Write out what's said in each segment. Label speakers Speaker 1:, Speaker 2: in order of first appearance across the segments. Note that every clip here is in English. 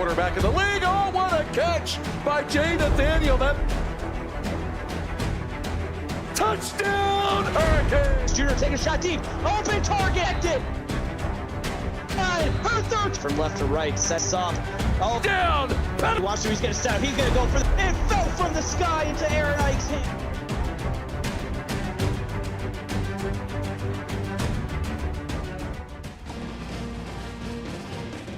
Speaker 1: quarterback in the league. Oh, what a catch by Jay Nathaniel. That touchdown, Hurricanes!
Speaker 2: Junior take a shot deep. Open target. Her third from left to right. Sets off. Oh,
Speaker 1: Down.
Speaker 2: watch him. He's going to set up. He's going to go for the. It fell from the sky into Aaron Ike's hand.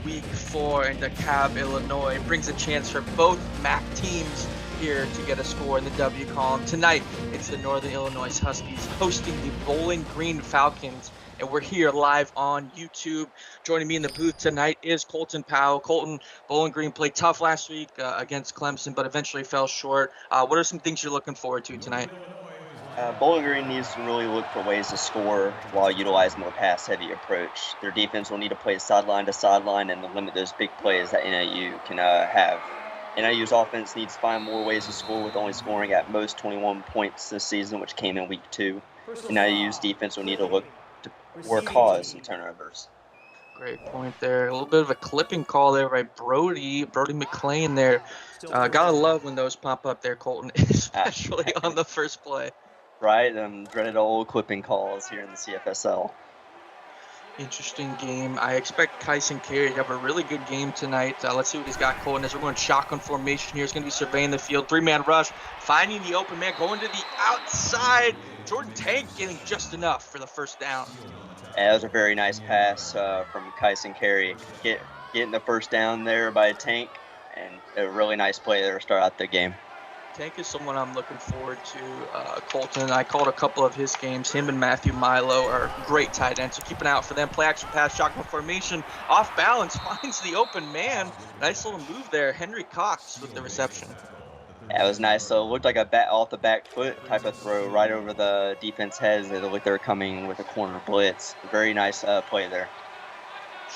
Speaker 3: Week 4 in DeKalb, Illinois brings a chance for both MAC teams here to get a score in the W column. Tonight, it's the Northern Illinois Huskies hosting the Bowling Green Falcons, and we're here live on YouTube. Joining me in the booth tonight is Colton Powell. Colton, Bowling Green played tough last week against Clemson, but eventually fell short. What are some things you're looking forward to tonight?
Speaker 4: Bowling Green needs to really look for ways to score while utilizing a more pass-heavy approach. Their defense will need to play sideline to sideline and limit those big plays that NIU can have. NIU's offense needs to find more ways to score, with only scoring at most 21 points this season, which came in week 2. NIU's defense will need to look to work cause some turnovers.
Speaker 3: Great point there. A little bit of a clipping call there by Brody McClain there. Gotta love when those pop up there, Colton, especially on the first play.
Speaker 4: Right, dreaded old clipping calls here in the CFSL.
Speaker 3: Interesting game. I expect Kyson Carey to have a really good game tonight. Let's see what he's got, Colton, as we're going shotgun formation here. He's going to be surveying the field. 3-man rush, finding the open man, going to the outside. Jordan Tank getting just enough for the first down.
Speaker 4: Yeah, that was a very nice pass from Kyson Carey. Getting the first down there by Tank, and a really nice play there to start out the game.
Speaker 3: Tank is someone I'm looking forward to, Colton. I called a couple of his games. Him and Matthew Milo are great tight ends, so keep an eye out for them. Play action pass, shotgun formation, off balance, finds the open man. Nice little move there. Henry Cox with the reception.
Speaker 4: Yeah, it was nice. So it looked like a off the back foot type of throw right over the defense heads. They looked like they were coming with a corner blitz. Very nice play there.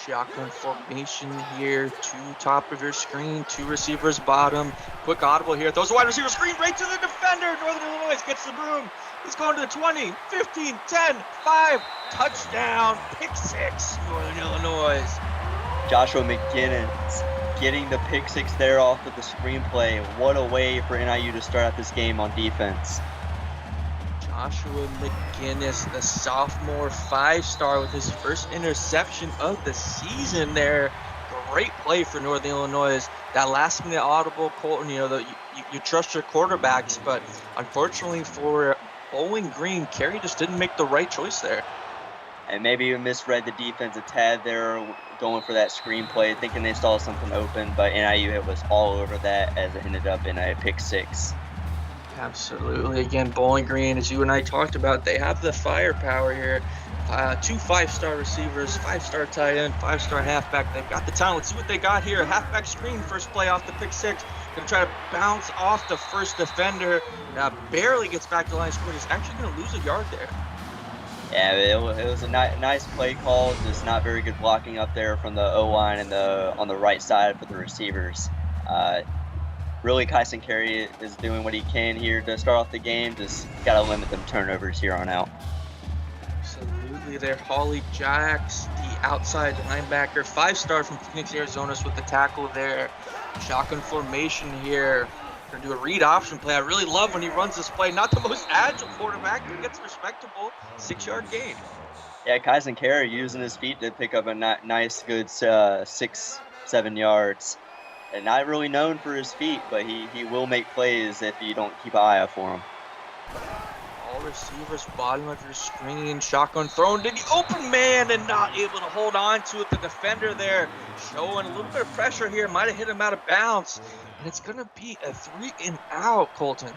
Speaker 3: Shotgun formation here, 2 top of your screen, 2 receivers bottom. Quick audible here, throws a wide receiver screen right to the defender. Northern Illinois gets the broom. He's going to the 20, 15, 10, 5, touchdown, pick 6, Northern Illinois.
Speaker 4: Joshua McGinnis getting the pick 6 there off of the screenplay. What a way for NIU to start out this game on defense.
Speaker 3: Joshua McGinnis, the sophomore 5-star, with his first interception of the season there. Great play for Northern Illinois. That last-minute audible, Colton, you trust your quarterbacks, but unfortunately for Bowling Green, Carey just didn't make the right choice there.
Speaker 4: And maybe you misread the defense a tad there, going for that screenplay, thinking they saw something open, but NIU it was all over that as it ended up in a pick 6.
Speaker 3: Absolutely. Again, Bowling Green, as you and I talked about, they have the firepower here. 2 5-star receivers, 5-star tight end, 5-star halfback. They've got the talent. Let's see what they got here. Halfback screen, first play off the pick 6. Going to try to bounce off the first defender. Now barely gets back to the line of scrimmage. He's actually going to lose a yard there.
Speaker 4: Yeah, it was a nice play call. Just not very good blocking up there from the O-line and on the right side for the receivers. Really, Kyson Carey is doing what he can here to start off the game. Just got to limit them turnovers here on out.
Speaker 3: Absolutely there. Holly Jacks, the outside linebacker, 5-star from Phoenix, Arizona, with the tackle there. Shotgun formation here. Going to do a read option play. I really love when he runs this play. Not the most agile quarterback, but gets respectable 6-yard gain.
Speaker 4: Yeah, Kyson Carey using his feet to pick up a nice, good 6-7 yards. And not really known for his feet, but he will make plays if you don't keep an eye out for him.
Speaker 3: All receivers bottom of your screen. Shotgun thrown to the open man and not able to hold on to it. The defender there showing a little bit of pressure here. Might have hit him out of bounds. And it's going to be a 3-and-out, Colton.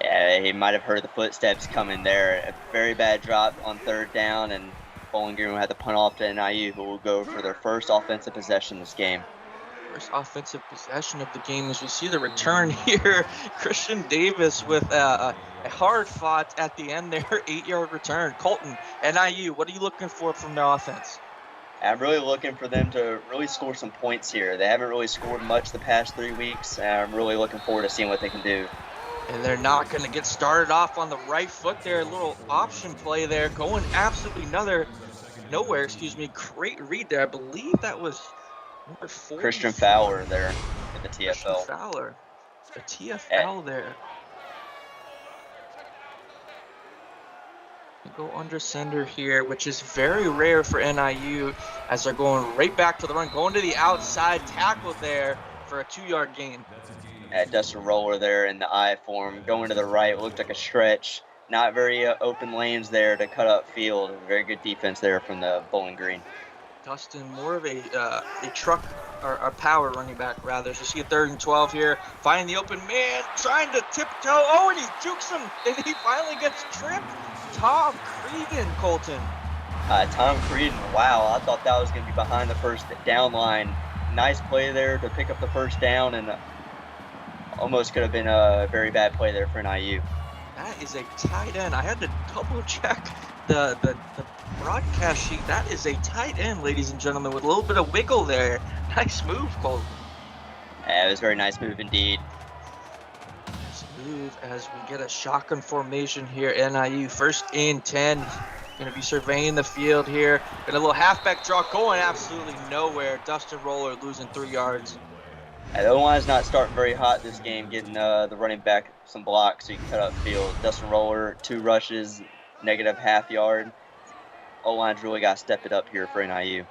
Speaker 4: Yeah, he might have heard the footsteps coming there. A very bad drop on 3rd down, and Bowling Green will have to punt off to NIU, who will go for their first offensive possession this game.
Speaker 3: First offensive possession of the game as we see the return here. Christian Davis with a hard fought at the end there, 8-yard return. Colton, NIU, what are you looking for from their offense?
Speaker 4: I'm really looking for them to really score some points here. They haven't really scored much the past 3 weeks, and I'm really looking forward to seeing what they can do.
Speaker 3: And they're not going to get started off on the right foot there. A little option play there, going absolutely nowhere. Great read there. I believe that was Number 44.
Speaker 4: Christian Fowler there with the
Speaker 3: Christian
Speaker 4: TFL.
Speaker 3: Fowler. The TFL there. Go under center here, which is very rare for NIU as they're going right back to the run, going to the outside, tackle there for a 2-yard gain.
Speaker 4: Dustin Roller there in the I form, going to the right, looked like a stretch. Not very open lanes there to cut up field. Very good defense there from the Bowling Green.
Speaker 3: Dustin, more of a truck or a power running back rather. So see a 3rd and 12 here, finding the open man, trying to tiptoe. Oh, and he jukes him, and he finally gets tripped. Tom Cregan, Colton.
Speaker 4: Tom Cregan, wow, I thought that was going to be behind the first down line. Nice play there to pick up the first down, and almost could have been a very bad play there for NIU.
Speaker 3: That is a tight end. I had to double check the broadcast sheet. That is a tight end, ladies and gentlemen, with a little bit of wiggle there. Nice move, Colton.
Speaker 4: Yeah, it was a very nice move indeed.
Speaker 3: Move as we get a shotgun formation here. NIU 1st and 10. Going to be surveying the field here. Got a little halfback draw going absolutely nowhere. Dustin Roller losing 3 yards.
Speaker 4: The O-line's not starting very hot this game, getting the running back some blocks so you can cut up field. Dustin Roller, 2 rushes, negative half yard. O-line's really got to step it up here for NIU.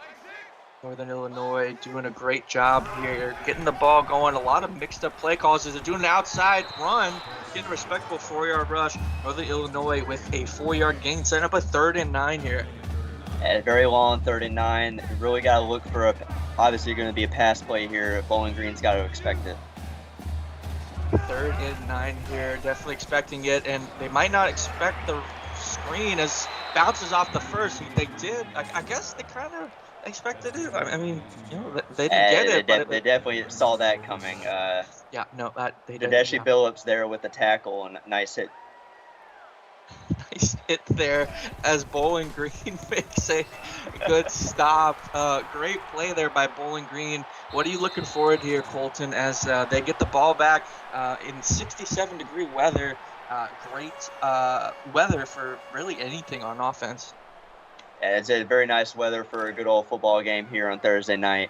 Speaker 3: Northern Illinois doing a great job here, getting the ball going. A lot of mixed up play calls. They're doing an outside run, getting a respectable 4-yard rush. Northern Illinois with a 4-yard gain, setting up a 3rd and 9 here.
Speaker 4: And very long 3rd and 9. You really got to look for obviously going to be a pass play here. Bowling Green's got to expect it.
Speaker 3: 3rd and 9 here, definitely expecting it, and they might not expect the screen as bounces off the first. They did. I guess they kind of expected it. I mean, you know, they didn't get it.
Speaker 4: They definitely saw that coming.
Speaker 3: Yeah, no, they did.
Speaker 4: Tedeschi Phillips there with the tackle and nice hit.
Speaker 3: Nice hit there as Bowling Green makes a good stop. Great play there by Bowling Green. What are you looking forward here, Colton, as they get the ball back in 67-degree weather? Great weather for really anything on offense.
Speaker 4: Yeah, it's a very nice weather for a good old football game here on Thursday night.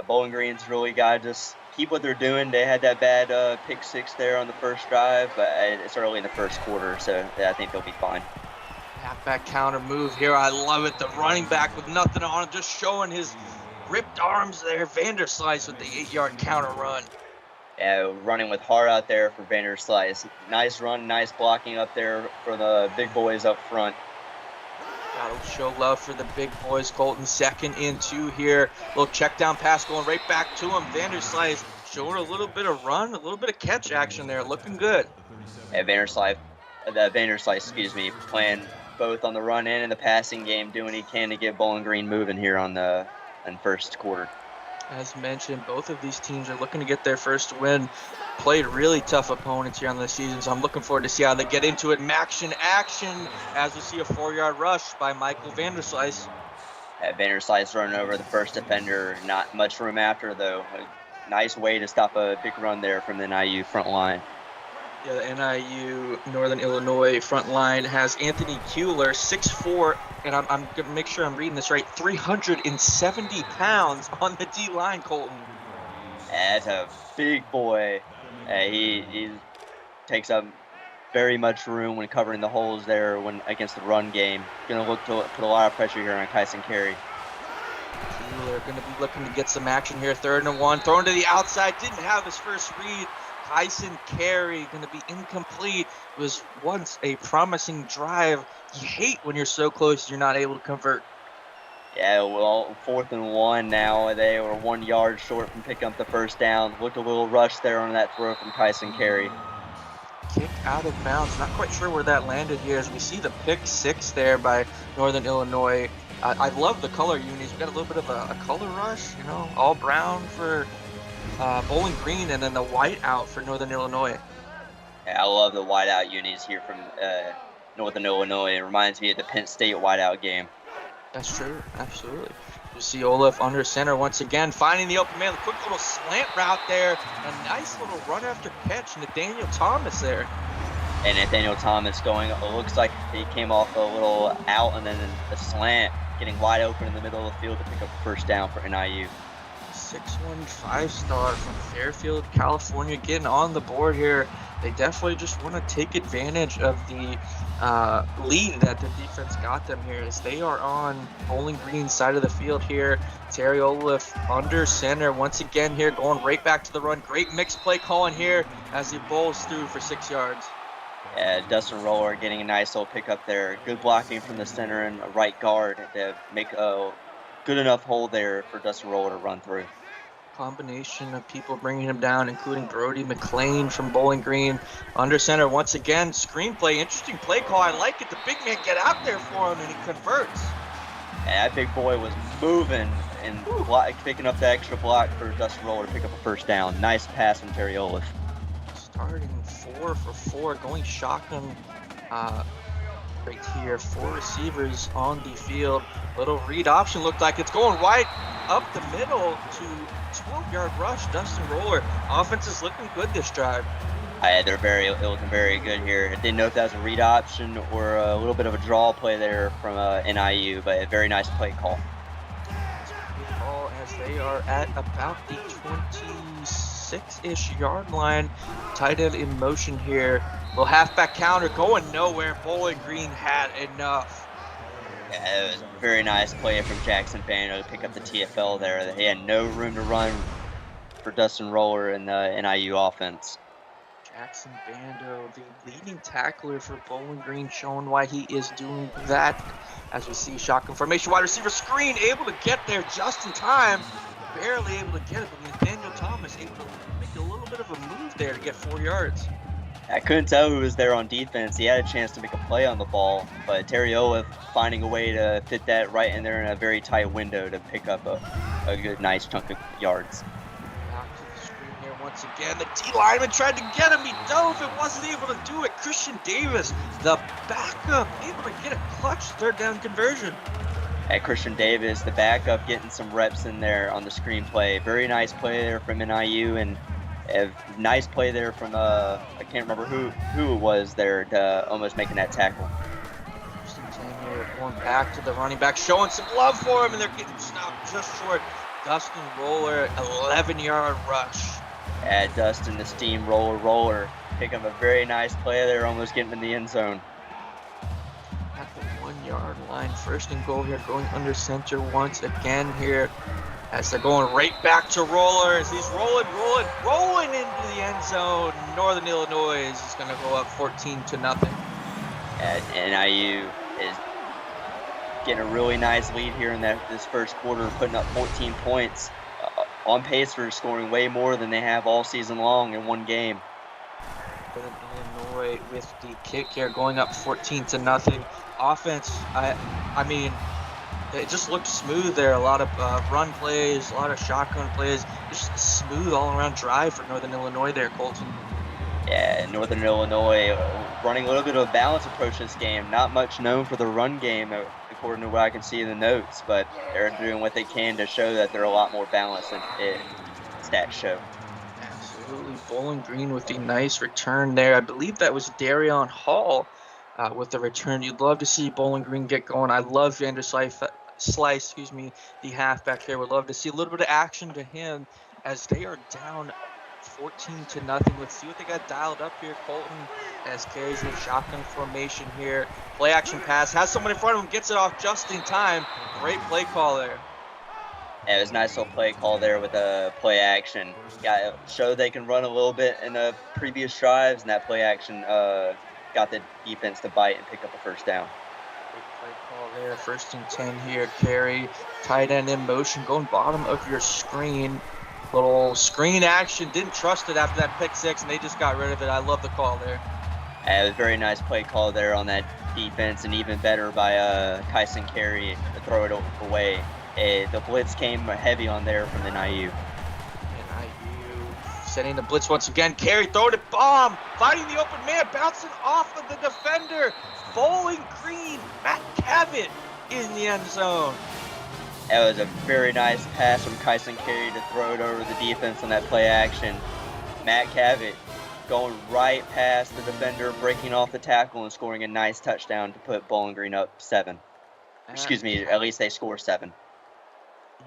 Speaker 4: Bowling Green's really got to just keep what they're doing. They had that bad pick 6 there on the first drive, but it's early in the first quarter, so yeah, I think they'll be fine.
Speaker 3: Halfback counter move here. I love it. The running back with nothing on him, just showing his ripped arms there. Vanderslice with the 8-yard counter run.
Speaker 4: Yeah, running with heart out there for Vanderslice. Nice run, nice blocking up there for the big boys up front.
Speaker 3: Gotta show love for the big boys. Colton 2nd and 2 here. Little check down pass going right back to him. Vanderslice showing a little bit of run, a little bit of catch action there. Looking good.
Speaker 4: Yeah, Vanderslice, playing both on the run and in the passing game, doing what he can to get Bowling Green moving here in first quarter.
Speaker 3: As mentioned, both of these teams are looking to get their first win. Played really tough opponents here on the season, so I'm looking forward to see how they get into it. Action as we see a 4-yard rush by Michael Vanderslice.
Speaker 4: Vanderslice running over the first defender. Not much room after, though. A nice way to stop a big run there from the NIU front line.
Speaker 3: Yeah, the NIU Northern Illinois front line has Anthony Kuehler, 6'4", and I'm going to make sure I'm reading this right, 370 pounds on the D-line, Colton.
Speaker 4: That's a big boy. He takes up very much room when covering the holes there when against the run game. Going to look to put a lot of pressure here on Kyson Carey.
Speaker 3: Kuehler going to be looking to get some action here. 3rd and 1, thrown to the outside, didn't have his first read. Kyson Carey going to be incomplete. It was once a promising drive. You hate when you're so close you're not able to convert.
Speaker 4: Yeah, well, 4th and 1 now. They were 1 yard short from picking up the first down. Looked a little rush there on that throw from Kyson Carey.
Speaker 3: Kick out of bounds. Not quite sure where that landed here as we see the pick 6 there by Northern Illinois. I love the color unis. We've got a little bit of a color rush, you know, all brown for Bowling Green and then the white out for Northern Illinois.
Speaker 4: Yeah, I love the whiteout unis here from Northern Illinois. It reminds me of the Penn State whiteout game.
Speaker 3: That's true, absolutely. You see Olaf under center once again, finding the open man, a quick little slant route there, a nice little run after catch, Nathaniel Thomas there.
Speaker 4: And Nathaniel Thomas going, it looks like he came off a little out and then a slant, getting wide open in the middle of the field to pick up the first down for NIU.
Speaker 3: 6'1", 5-star from Fairfield, California, getting on the board here. They definitely just want to take advantage of the lead that the defense got them here, as they are on Bowling Green side of the field here. Terry Olaf under center once again here, going right back to the run. Great mixed play calling here as he bowls through for 6 yards.
Speaker 4: Yeah, Dustin Roller getting a nice little pickup there. Good blocking from the center and a right guard to make a good enough hole there for Dustin Roller to run through.
Speaker 3: Combination of people bringing him down, including Brody McLean from Bowling Green. Under center once again. Screenplay, interesting play call. I like it. The big man get out there for him, and he converts.
Speaker 4: And that big boy was moving and picking up the extra block for Dustin Roller to pick up a first down. Nice pass from Terry Olaf.
Speaker 3: Starting 4 for 4, going shotgun right here. 4 receivers on the field. Little read option looked like it's going right up the middle to 12-yard rush. Dustin Roller. Offense is looking good this drive.
Speaker 4: They're looking very good here. I didn't know if that was a read option or a little bit of a draw play there from NIU, but a very nice play call.
Speaker 3: As they are at about the 26-ish yard line. Tight end in motion here. Little halfback counter going nowhere. Bowling Green had enough.
Speaker 4: Yeah, it was a very nice play from Jackson Bando to pick up the TFL there. He had no room to run for Dustin Roller in the NIU offense.
Speaker 3: Jackson Bando, the leading tackler for Bowling Green, showing why he is doing that. As we see shotgun formation, wide receiver screen, able to get there just in time. Barely able to get it, but Nathaniel Thomas able to make a little bit of a move there to get 4 yards.
Speaker 4: I couldn't tell who was there on defense. He had a chance to make a play on the ball, but Terry Olaf finding a way to fit that right in there in a very tight window to pick up a good, nice chunk of yards.
Speaker 3: Back to the screen here once again. The D lineman tried to get him. He dove and wasn't able to do it. Christian Davis, the backup, able to get a clutch third down conversion.
Speaker 4: At Christian Davis, the backup, getting some reps in there on the screenplay. Very nice play there from NIU, and a nice play there from I can't remember who it was there to almost making that tackle.
Speaker 3: Here going back to the running back, showing some love for him, and they're getting stopped just short. Dustin Roller, 11-yard rush.
Speaker 4: At Dustin, the steamroller picking up a very nice play there, almost getting in the end zone.
Speaker 3: At the 1-yard line, first and goal here, going under center once again here, as they're going right back to Roller as he's rolling into the end zone. Northern Illinois is just going to go up 14-0.
Speaker 4: And NIU is getting a really nice lead here in this first quarter, putting up 14 points, on pace for scoring way more than they have all season long in one game.
Speaker 3: Illinois with the kick here, going up 14-0. Offense, I mean, it just looked smooth there. A lot of run plays, a lot of shotgun plays. Just a smooth all-around drive for Northern Illinois there, Colton.
Speaker 4: Yeah, Northern Illinois running a little bit of a balanced approach this game. Not much known for the run game, according to what I can see in the notes, but they're doing what they can to show that they're a lot more balanced than stats show.
Speaker 3: Absolutely. Bowling Green with the nice return there. I believe that was Darion Hall with the return. You'd love to see Bowling Green get going. I love Vander Slice, the halfback here. Would love to see a little bit of action to him as they are down 14-0. Let's see what they got dialed up here. Colton as carries in shotgun formation here. Play action pass. Has someone in front of him. Gets it off just in time. Great play call there.
Speaker 4: Yeah, it was a nice little play call there with a play action. Show they can run a little bit in the previous drives, and that play action got the defense to bite and pick up a first down.
Speaker 3: Great play call there. 1st and 10 here. Carry. Tight end in motion. Going bottom of your screen. Little screen action, didn't trust it after that pick six, and they just got rid of it. I love the call there.
Speaker 4: It was a very nice play call there on that defense, and even better by Kyson Carey to throw it away. The blitz came heavy on there from the NIU.
Speaker 3: NIU setting the blitz once again. Carey throwing it, bomb, fighting the open man, bouncing off of the defender. Bowling Green, Matt Cavett in the end zone.
Speaker 4: It was a very nice pass from Kyson Carey to throw it over the defense on that play action. Matt Cavett going right past the defender, breaking off the tackle and scoring a nice touchdown to put Bowling Green up 7. Excuse me, at least they score 7.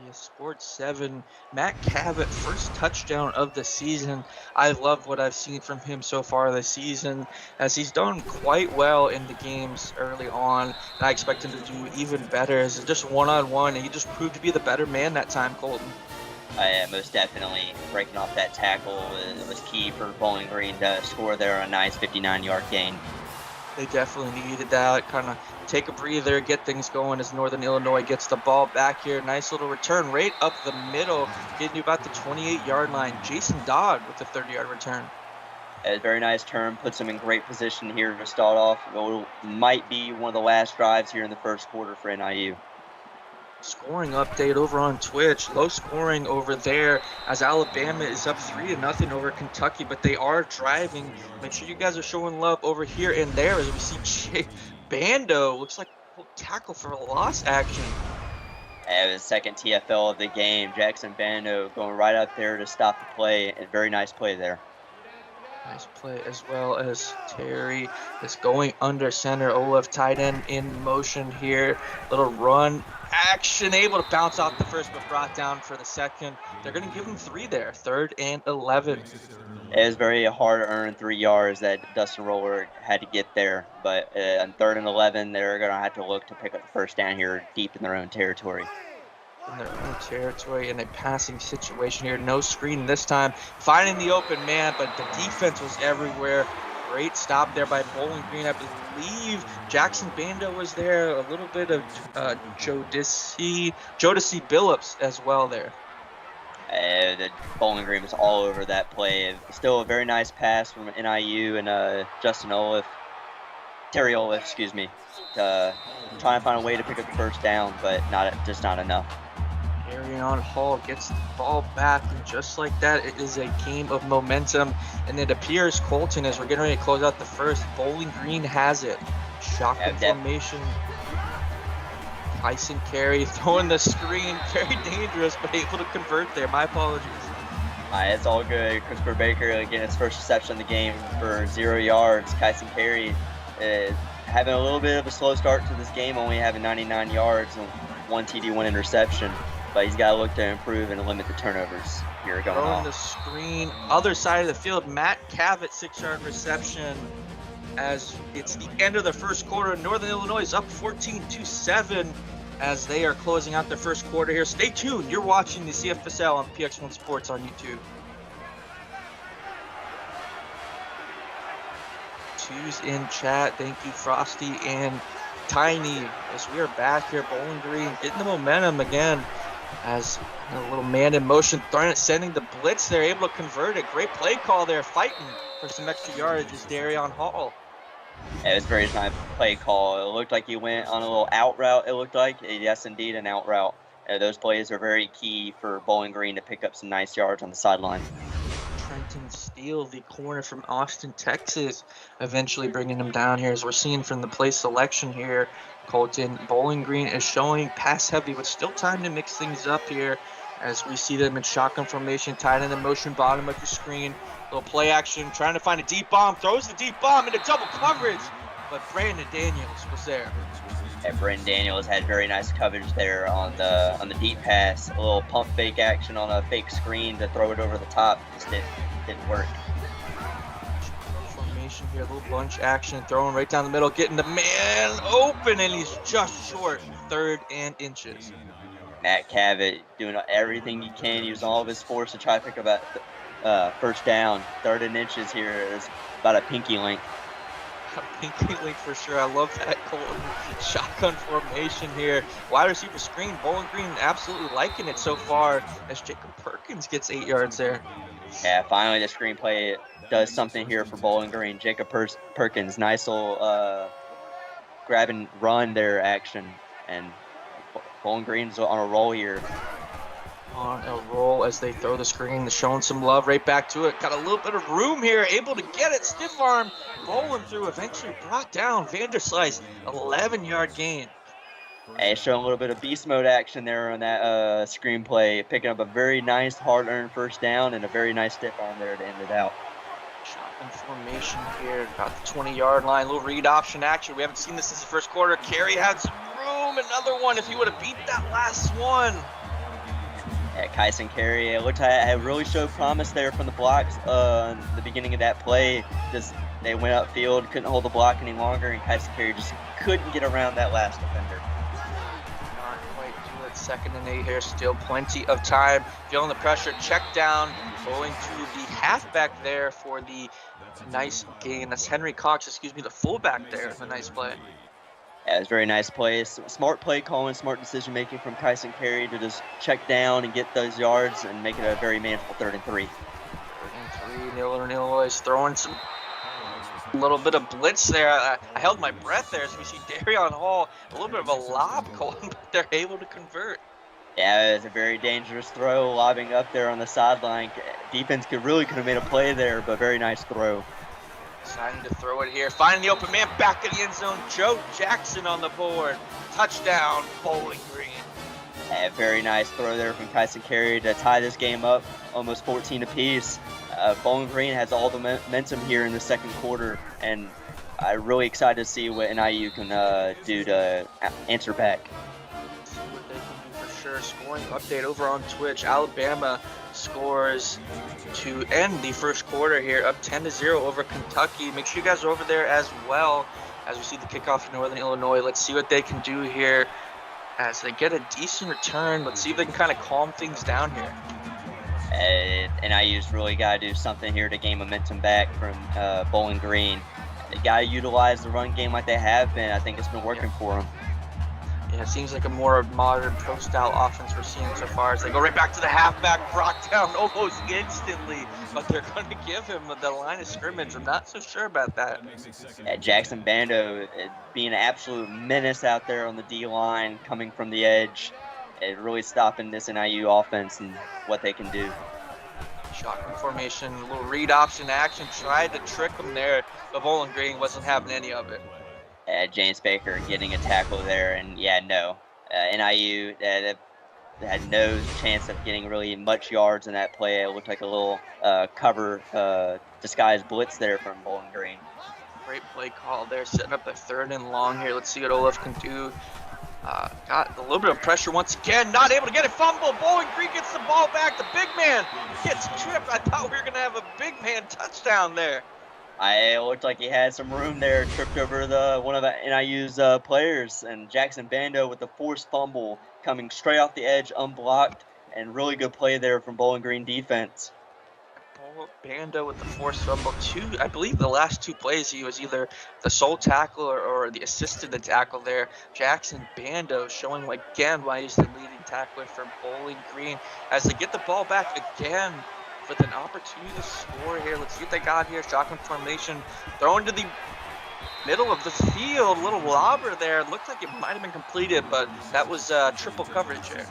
Speaker 3: Yeah, Sports 7, Matt Cavett, first touchdown of the season. I love what I've seen from him so far this season, as he's done quite well in the games early on, and I expect him to do even better as just one-on-one, and he just proved to be the better man that time, Colton.
Speaker 4: Most definitely breaking off that tackle was key for Bowling Green to score there a nice 59-yard gain.
Speaker 3: They definitely needed that, kind of take a breather, get things going as Northern Illinois gets the ball back here. Nice little return right up the middle, getting to about the 28-yard line. Jason Dodd with a 30-yard return.
Speaker 4: A very nice turn, puts them in great position here to start off. It might be one of the last drives here in the first quarter for NIU.
Speaker 3: Scoring update over on Twitch. Low scoring over there as Alabama is up 3-0 over Kentucky, but they are driving. Make sure you guys are showing love over here and there as we see Jay Bando. Looks like a tackle for a loss action.
Speaker 4: And the second TFL of the game. Jackson Bando going right up there to stop the play. A very nice play there.
Speaker 3: Nice play as well as Terry is going under center. Olaf tight end in motion here. Little run action, able to bounce off the first but brought down for the second. They're going to give him 3 there. 3rd and 11.
Speaker 4: It was very hard-earned 3 yards that Dustin Roller had to get there. But on 3rd and 11, they're going to have to look to pick up the first down here deep in their own territory.
Speaker 3: In their own territory in a passing situation here. No screen this time. Finding the open man, but the defense was everywhere. Great stop there by Bowling Green. I believe Jackson Bando was there. A little bit of Jodeci Billups as well there.
Speaker 4: The Bowling Green was all over that play. Still a very nice pass from NIU and Terry Olaf, excuse me, to try and find a way to pick up the first down, but just not enough.
Speaker 3: Arion Hall gets the ball back, and just like that, it is a game of momentum. And it appears, Colton, as we're getting ready to close out the first, Bowling Green has it. Shotgun formation. Tyson Carey throwing the screen, very dangerous, but able to convert there. My apologies.
Speaker 4: It's all good. Christopher Baker getting his first reception in the game for 0 yards. Tyson Carey having a little bit of a slow start to this game, only having 99 yards and 1 TD, 1 interception. But he's got to look to improve and limit the turnovers here going on.
Speaker 3: The screen, other side of the field, Matt Cavett, 6-yard reception as it's the end of the first quarter. Northern Illinois is up 14-7 as they are closing out their first quarter here. Stay tuned. You're watching the CFSL on PX1 Sports on YouTube. Twos in chat. Thank you, Frosty and Tiny, as we are back here. Bowling Green getting the momentum again as a little man in motion, sending the blitz. They're able to convert it. Great play call there, fighting for some extra yardage is Darion Hall.
Speaker 4: Yeah, it was a very nice play call. It looked like he went on a little out route, it looked like. Yes, indeed, an out route. Those plays are very key for Bowling Green to pick up some nice yards on the sideline.
Speaker 3: Trenton Steele, the corner from Austin, Texas, eventually bringing him down here. As we're seeing from the play selection here, Colton, Bowling Green is showing pass heavy, but still time to mix things up here as we see them in shotgun formation, tight end in motion, bottom of the screen. Little play action, trying to find a deep bomb, throws the deep bomb into double coverage, but Brandon Daniels was there.
Speaker 4: And Brandon Daniels had very nice coverage there on the deep pass. A little pump fake action on a fake screen to throw it over the top. Just didn't work.
Speaker 3: Formation here, a little bunch action, throwing right down the middle, getting the man open, and he's just short. 3rd and inches.
Speaker 4: Matt Cavett doing everything he can, using all of his force to try to pick up a first down. 3rd and inches here is about a pinky length.
Speaker 3: Pinky link for sure. I love that Colton. Shotgun formation here. Wide receiver screen. Bowling Green absolutely liking it so far as Jacob Perkins gets 8 yards there.
Speaker 4: Yeah, finally the screenplay does something here for Bowling Green. Jacob Perkins, nice little grab and run there action. And Bowling Green's on a roll here.
Speaker 3: On a roll as they throw the screen, showing some love right back to it. Got a little bit of room here, able to get it. Stiff arm, rolling through, eventually brought down. Vanderslice, 11-yard gain.
Speaker 4: And showing a little bit of beast mode action there on that screenplay, picking up a very nice hard-earned first down and a very nice stiff arm there to end it out.
Speaker 3: Shotgun formation here, about the 20-yard line. Little read option action. We haven't seen this since the first quarter. Carey had some room, another one if he would have beat that last one.
Speaker 4: At Kyson Carey, it looked like it really showed promise there from the blocks in the beginning of that play. Just they went upfield, couldn't hold the block any longer, and Kyson Carey just couldn't get around that last defender.
Speaker 3: Not quite to it. 2nd and 8 here, still plenty of time. Feeling the pressure, check down, going to the halfback there for the nice gain. That's Henry Cox, the fullback there. A nice play.
Speaker 4: Yeah, it was a very nice play. Smart play calling, smart decision making from Kyson Carey to just check down and get those yards and make it a very manageable 3rd and 3.
Speaker 3: 3rd and 3, Northern Illinois is throwing some little bit of blitz there. I held my breath there as we see Darion Hall, a little bit of a lob call, but they're able to convert.
Speaker 4: Yeah, it was a very dangerous throw, lobbing up there on the sideline. Defense could have made a play there, but very nice throw.
Speaker 3: Deciding to throw it here, finding the open man back in the end zone. Joe Jackson on the board. Touchdown, Bowling Green.
Speaker 4: A very nice throw there from Kyson Carey to tie this game up, almost 14 apiece. Bowling Green has all the momentum here in the 2nd quarter, and I'm really excited to see what NIU can do to answer back.
Speaker 3: See what they can do for sure. Scoring update over on Twitch. Alabama scores to end the 1st quarter here, up 10-0 over Kentucky. Make sure you guys are over there as well as we see the kickoff in Northern Illinois. Let's see what they can do here as they get a decent return. Let's see if they can kind of calm things down here.
Speaker 4: NIU's really got to do something here to gain momentum back from Bowling Green. They got to utilize the run game like they have been. I think it's been working for them.
Speaker 3: Yeah, it seems like a more modern pro-style offense we're seeing so far as they go right back to the halfback, brought down almost instantly, but they're going to give him the line of scrimmage. I'm not so sure about that.
Speaker 4: Jackson Bando being an absolute menace out there on the D-line, coming from the edge, really stopping this NIU offense and what they can do.
Speaker 3: Shotgun formation, a little read option action, tried to trick him there, but Bowling Green wasn't having any of it.
Speaker 4: James Baker getting a tackle there, and NIU had no chance of getting really much yards in that play. It looked like a little cover disguised blitz there from Bowling Green.
Speaker 3: Great play call there, setting up the 3rd and long here. Let's see what Olaf can do. Got a little bit of pressure once again, not able to get it, fumble. Bowling Green gets the ball back. The big man gets tripped. I thought we were going to have a big man touchdown there.
Speaker 4: It looked like he had some room there, tripped over one of the NIU's players, and Jackson Bando with the forced fumble coming straight off the edge, unblocked, and really good play there from Bowling Green defense.
Speaker 3: Bando with the forced fumble. I believe the last 2 plays he was either the sole tackle or the assisted the tackle there. Jackson Bando showing again why he's the leading tackler for Bowling Green as they get the ball back again with an opportunity to score here. Let's see what they got here. Shotgun formation, thrown to the middle of the field. Little lobber there. Looked like it might have been completed, but that was triple coverage here.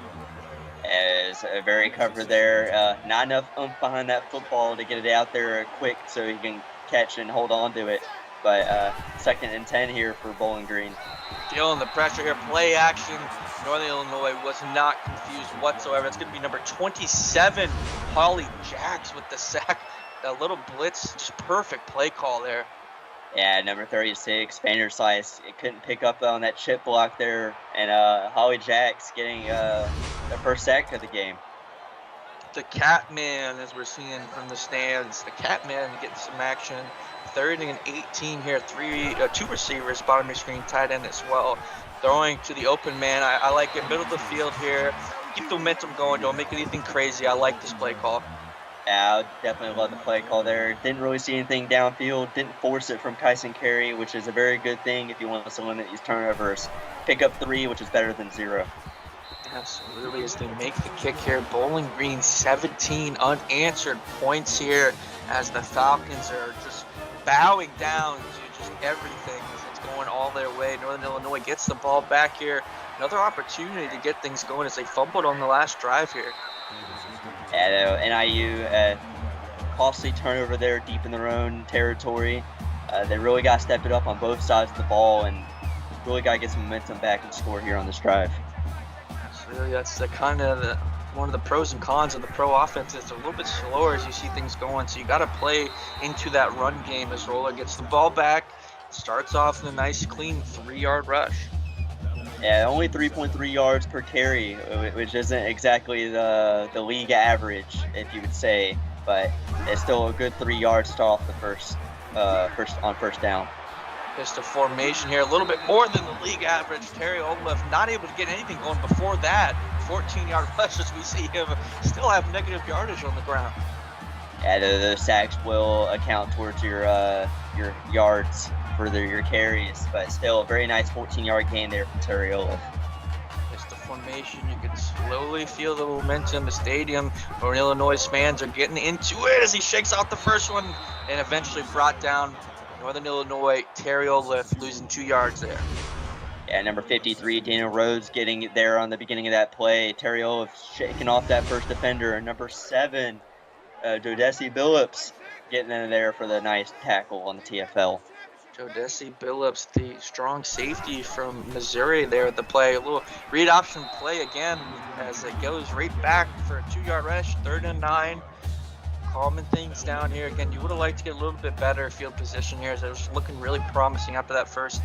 Speaker 4: As a very cover there. Not enough oomph behind that football to get it out there quick so he can catch and hold on to it. But 2nd and 10 here for Bowling Green.
Speaker 3: Feeling the pressure here. Play action. Northern Illinois was not confused whatsoever. It's going to be number 27, Holly Jacks with the sack. A little blitz, just perfect play call there.
Speaker 4: Yeah, number 36, Vanderslice, it couldn't pick up on that chip block there. And Holly Jacks getting the 1st sack of the game.
Speaker 3: The Catman, as we're seeing from the stands, the Catman getting some action. 3rd and 18 here, 2 receivers, bottom of your screen, tight end as well. Throwing to the open man. I like it, middle of the field here. Keep the momentum going, don't make anything crazy. I like this play call.
Speaker 4: Yeah, I definitely love the play call there. Didn't really see anything downfield. Didn't force it from Kyson Carey, which is a very good thing if you want to limit these turnovers. Pick up 3, which is better than 0.
Speaker 3: Absolutely, as they make the kick here. Bowling Green 17 unanswered points here as the Falcons are just bowing down to just everything. It's going all their way. Northern Illinois gets the ball back here. Another opportunity to get things going as they fumbled on the last drive here.
Speaker 4: Yeah, NIU, costly turnover there deep in their own territory. They really got to step it up on both sides of the ball and really got to get some momentum back and score here on this drive.
Speaker 3: Absolutely, that's the kind of one of the pros and cons of the pro offense. It's a little bit slower as you see things going, so you got to play into that run game as Roller gets the ball back, starts off with a nice clean 3-yard rush.
Speaker 4: Yeah, only 3.3 yards per carry, which isn't exactly the league average, if you would say, but it's still a good 3 yards to start off the first down.
Speaker 3: Just a formation here, a little bit more than the league average. Terry Olaf not able to get anything going before that. 14-yard rush as we see him still have negative yardage on the ground.
Speaker 4: Yeah, the sacks will account towards your yards for your carries, but still a very nice 14-yard gain there from Terry Olaf.
Speaker 3: Just the formation, you can slowly feel the momentum. The stadium, or Illinois fans are getting into it as he shakes out the first one and eventually brought down Northern Illinois. Terry Olaf losing 2 yards there.
Speaker 4: Yeah, number 53, Daniel Rhodes getting it there on the beginning of that play. Terry Olaf shaking off that first defender. Number 7, Jodeci Billups getting in there for the nice tackle on the TFL.
Speaker 3: Jodeci Billups, the strong safety from Missouri there at the play. A little read option play again as it goes right back for a 2-yard rush, 3rd and 9. Calming things down here. Again, you would have liked to get a little bit better field position here as it was looking really promising after that first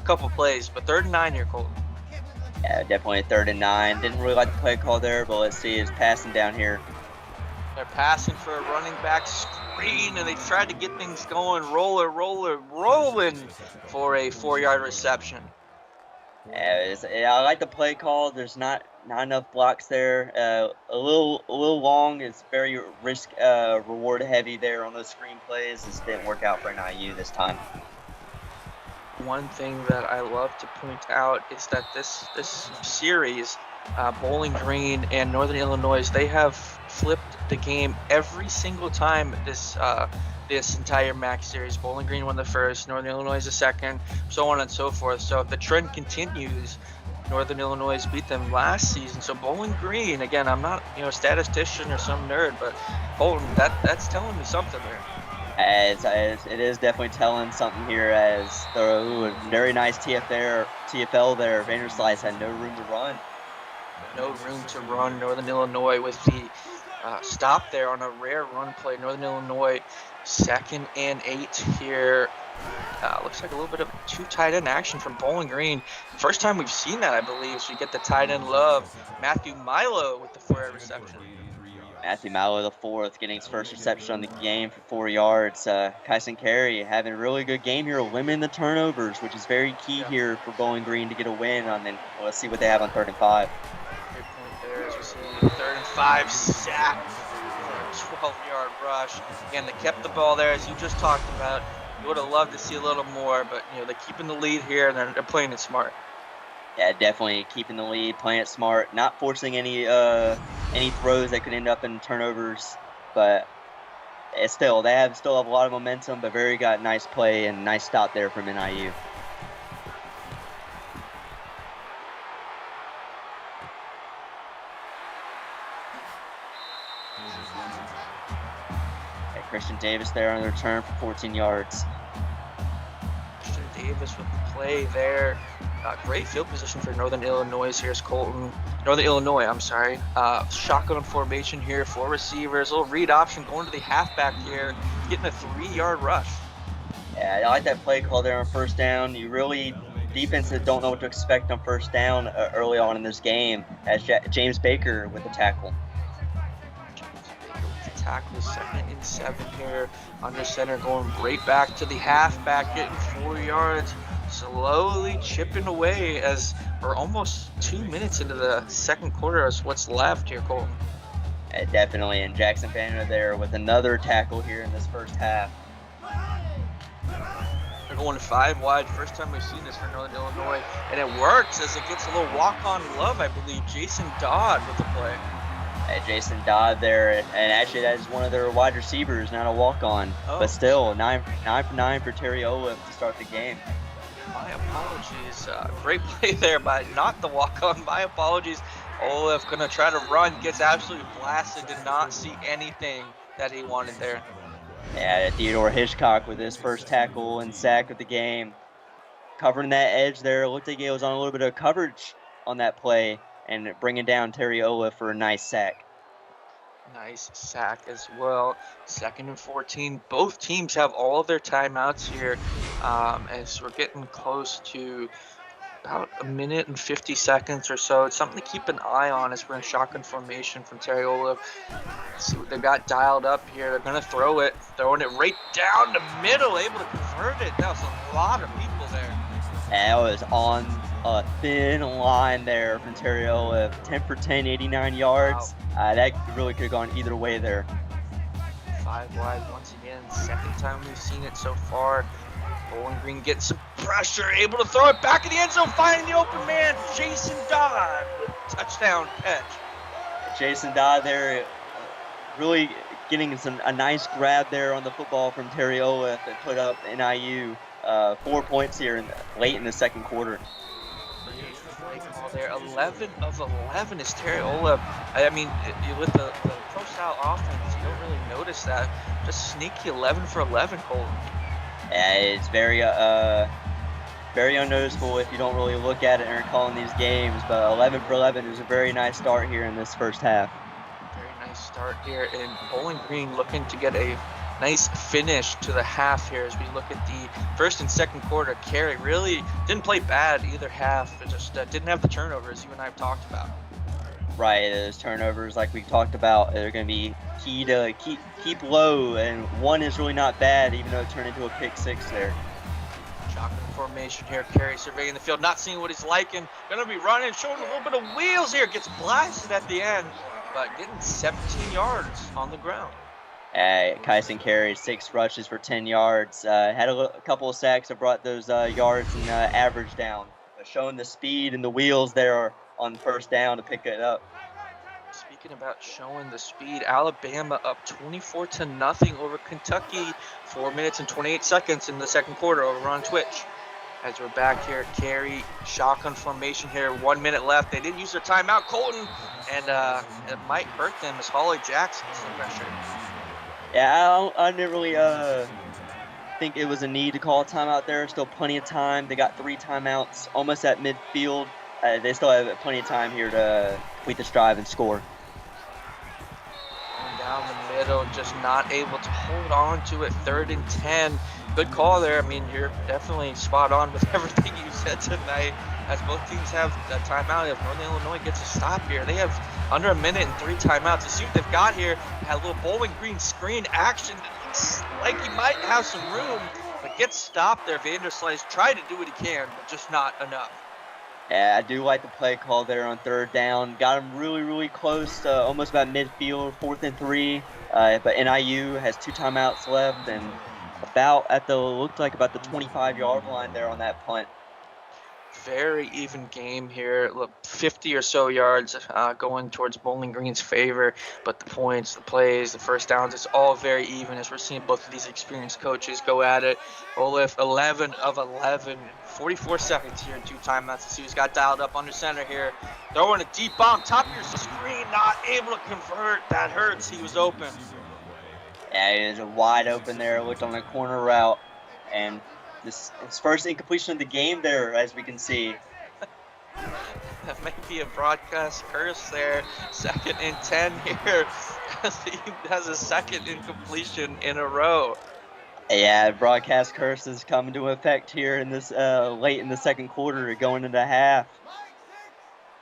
Speaker 3: couple plays. But 3rd and 9 here, Colton.
Speaker 4: Yeah, definitely 3rd and 9. Didn't really like the play call there, but let's see, it's passing down here.
Speaker 3: They're passing for a running back screen, and they tried to get things going. Rolling for a 4-yard reception.
Speaker 4: Yeah, I like the play call. There's not enough blocks there. A little long. It's very risk reward heavy there on those screen plays. This didn't work out for NIU this time.
Speaker 3: One thing that I love to point out is that this series, Bowling Green and Northern Illinois, they have flipped the game every single time this entire MAC series. Bowling Green won the first, Northern Illinois the second, so on and so forth. So if the trend continues, Northern Illinois beat them last season. So Bowling Green, again, I'm not a statistician or some nerd, but Colton, that's telling me something there.
Speaker 4: It is definitely telling something here as the very nice TFL there. Vanderslice had no room to run.
Speaker 3: No room to run. Northern Illinois with the stop there on a rare run play. Northern Illinois 2nd and 8 here. Looks like a little bit of 2 tight end action from Bowling Green. First time we've seen that, I believe. So we get the tight end love. Matthew Milo with the 4-yard reception.
Speaker 4: Matthew Milo, the 4th, getting his first reception on the game for 4 yards. Kyson Carey having a really good game here, limiting the turnovers, which is very key here for Bowling Green to get a win. And then let's see what they have on 3rd and 5.
Speaker 3: Good point there as we see 3rd and 5 sack for a 12-yard rush. Again, they kept the ball there as you just talked about. You would have loved to see a little more, but they're keeping the lead here and they're playing it smart.
Speaker 4: Yeah, definitely keeping the lead, playing it smart, not forcing any throws that could end up in turnovers, but it's they still have a lot of momentum, but got nice play and nice stop there from NIU. Christian Davis there on the return for 14 yards.
Speaker 3: Christian Davis with the play there. Great field position for Northern Illinois. Here's Colton. Northern Illinois, I'm sorry. Shotgun formation here, 4 receivers. Little read option going to the halfback here, getting a 3-yard rush.
Speaker 4: Yeah, I like that play call there on 1st down. Defenses don't know what to expect on 1st down early on in this game, as James Baker with the tackle.
Speaker 3: Tackle 2nd and 7 here under center, going right back to the halfback, getting 4 yards, slowly chipping away as we're almost 2 minutes into the 2nd quarter as what's left here, Colton.
Speaker 4: Definitely, and Jackson Banner there with another tackle here in this first half.
Speaker 3: They're going 5 wide. First time we've seen this for Northern Illinois, and it works as it gets a little walk-on love, I believe. Jason Dodd with the play.
Speaker 4: Jason Dodd there, and actually that is one of their wide receivers, not a walk-on, but still 9 for 9 for Terry Olaf to start the game.
Speaker 3: My apologies. Great play there by not the walk-on. My apologies. Olaf gonna try to run, gets absolutely blasted, did not see anything that he wanted there.
Speaker 4: Yeah, Theodore Hitchcock with his first tackle and sack of the game, covering that edge there. Looked like it was on a little bit of coverage on that play, and bringing down Terry Olaf for a nice sack.
Speaker 3: Nice sack as well. 2nd and 14. Both teams have all of their timeouts here as we're getting close to about a minute and 50 seconds or so. It's something to keep an eye on as we're in shotgun formation from Terry Olive. See what they've got dialed up here. They're going to throw it, throwing it right down the middle, able to convert it. That was a lot of people there.
Speaker 4: And it was on a thin line there from Terry Olive. 10 for 10, 89 yards.
Speaker 3: Wow.
Speaker 4: That really could have gone either way there.
Speaker 3: 5 wide once again. Second time we've seen it so far. Bowling Green getting some pressure, able to throw it back in the end zone, finding the open man, Jason Dodd with a touchdown catch.
Speaker 4: Jason Dodd there really getting a nice grab there on the football from Terry Olive and put up NIU 4 points here late in the second quarter.
Speaker 3: There, 11 of 11 is Terry Olive. I mean, with the pro-style offense, you don't really notice that. Just sneaky 11 for 11, Colton.
Speaker 4: Yeah, it's very unnoticeable if you don't really look at it and are calling these games, but 11 for 11 is a very nice start here in this first half.
Speaker 3: Very nice start here, and Bowling Green looking to get a nice finish to the half here as we look at the first and second quarter. Carey really didn't play bad either half. It just didn't have the turnovers you and I have talked about.
Speaker 4: Right, those turnovers like we talked about, they're going to be key to keep low, and one is really not bad even though it turned into a pick six there.
Speaker 3: Shotgun formation here. Carey surveying the field, not seeing what he's liking. Going to be running, showing a little bit of wheels here. Gets blasted at the end, but getting 17 yards on the ground.
Speaker 4: Kyson Carey, 6 rushes for 10 yards. Had a couple of sacks that brought those yards and average down. But showing the speed and the wheels there on first down to pick it up.
Speaker 3: Speaking about showing the speed, Alabama up 24-0 over Kentucky. 4 minutes and 28 seconds in the second quarter over on Twitch. As we're back here, Carey, shotgun formation here, 1 minute left. They didn't use their timeout, Colton, and it might hurt them as Holly Jackson gets the pressure.
Speaker 4: Yeah, I didn't really think it was a need to call a timeout there. Still plenty of time. They got 3 timeouts almost at midfield. They still have plenty of time here to complete this drive and score.
Speaker 3: Going down the middle, just not able to hold on to it. 3rd and 10. Good call there. I mean, you're definitely spot on with everything you said tonight. As both teams have a timeout, if Northern Illinois gets a stop here, they have under a minute and 3 timeouts. To see what they've got here, had a little Bowling Green screen action. It looks like he might have some room, but gets stopped there. Vanderslice tried to do what he can, but just not enough.
Speaker 4: Yeah, I do like the play call there on 3rd down. Got him really, really close, almost about midfield, 4th and 3. But NIU has 2 timeouts left and looked like about the 25-yard line there on that punt.
Speaker 3: Very even game here. Look, 50 or so yards going towards Bowling Green's favor, but the points, the plays, the first downs, it's all very even as we're seeing both of these experienced coaches go at it. Olive, 11 of 11, 44 seconds here in 2 timeouts. Let's see who's got dialed up under center here. Throwing a deep bomb, top of your screen, not able to convert. That hurts. He was open.
Speaker 4: Yeah, he was wide open there, looked on the corner route, and his first incompletion of the game there, as we can see.
Speaker 3: That might be a broadcast curse there. 2nd and 10 here. He has a second incompletion in a row.
Speaker 4: Yeah, broadcast curse is coming to effect here in this late in the second quarter, going into half.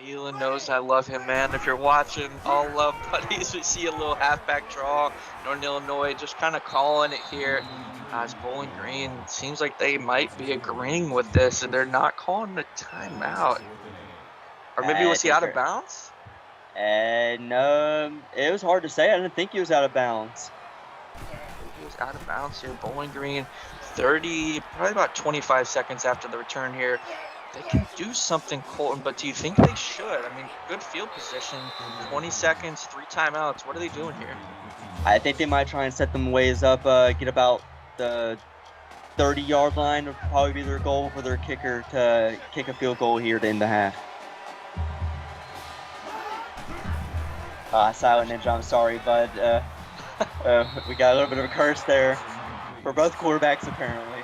Speaker 3: Elon knows I love him, man. If you're watching, all love buddies. We see a little halfback draw. Northern Illinois just kind of calling it here. As Bowling Green seems like they might be agreeing with this, and they're not calling the timeout. Or maybe was he out of bounds?
Speaker 4: No, it was hard to say. I didn't think he was out of bounds.
Speaker 3: He was out of bounds here. Bowling Green, 30, probably about 25 seconds after the return here. They can do something, Colton, but do you think they should? I mean, good field position, 20 seconds, 3 timeouts. What are they doing here?
Speaker 4: I think they might try and set them ways up, get about the 30-yard line would probably be their goal for their kicker to kick a field goal here to end the half. Silent Ninja, I'm sorry, but we got a little bit of a curse there for both quarterbacks apparently.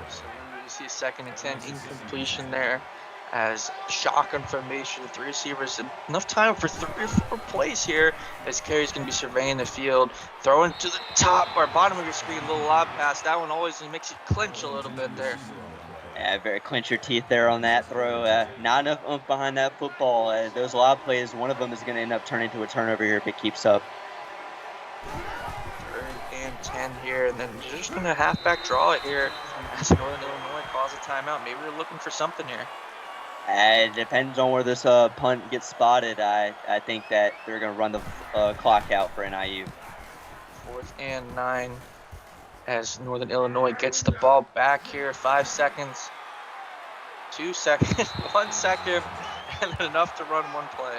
Speaker 3: So we see a 2nd and 10 incompletion there as shotgun formation, 3 receivers, enough time for 3 or 4 plays here as Carey's going to be surveying the field, throwing to the top or bottom of your screen, little lob pass. That one always makes you clinch a little bit there.
Speaker 4: Yeah, very clench your teeth there on that throw. Not enough oomph behind that football. There's a lot of plays. One of them is going to end up turning into a turnover here if it keeps up.
Speaker 3: 3rd and 10 here, and then they're just going to halfback draw it here as Northern Illinois calls a timeout. Maybe they're looking for something here.
Speaker 4: It depends on where this punt gets spotted. I think that they're going to run the clock out for NIU.
Speaker 3: 4th and 9 as Northern Illinois gets the ball back here. 5 seconds, 2 seconds, 1 second, and then enough to run one play.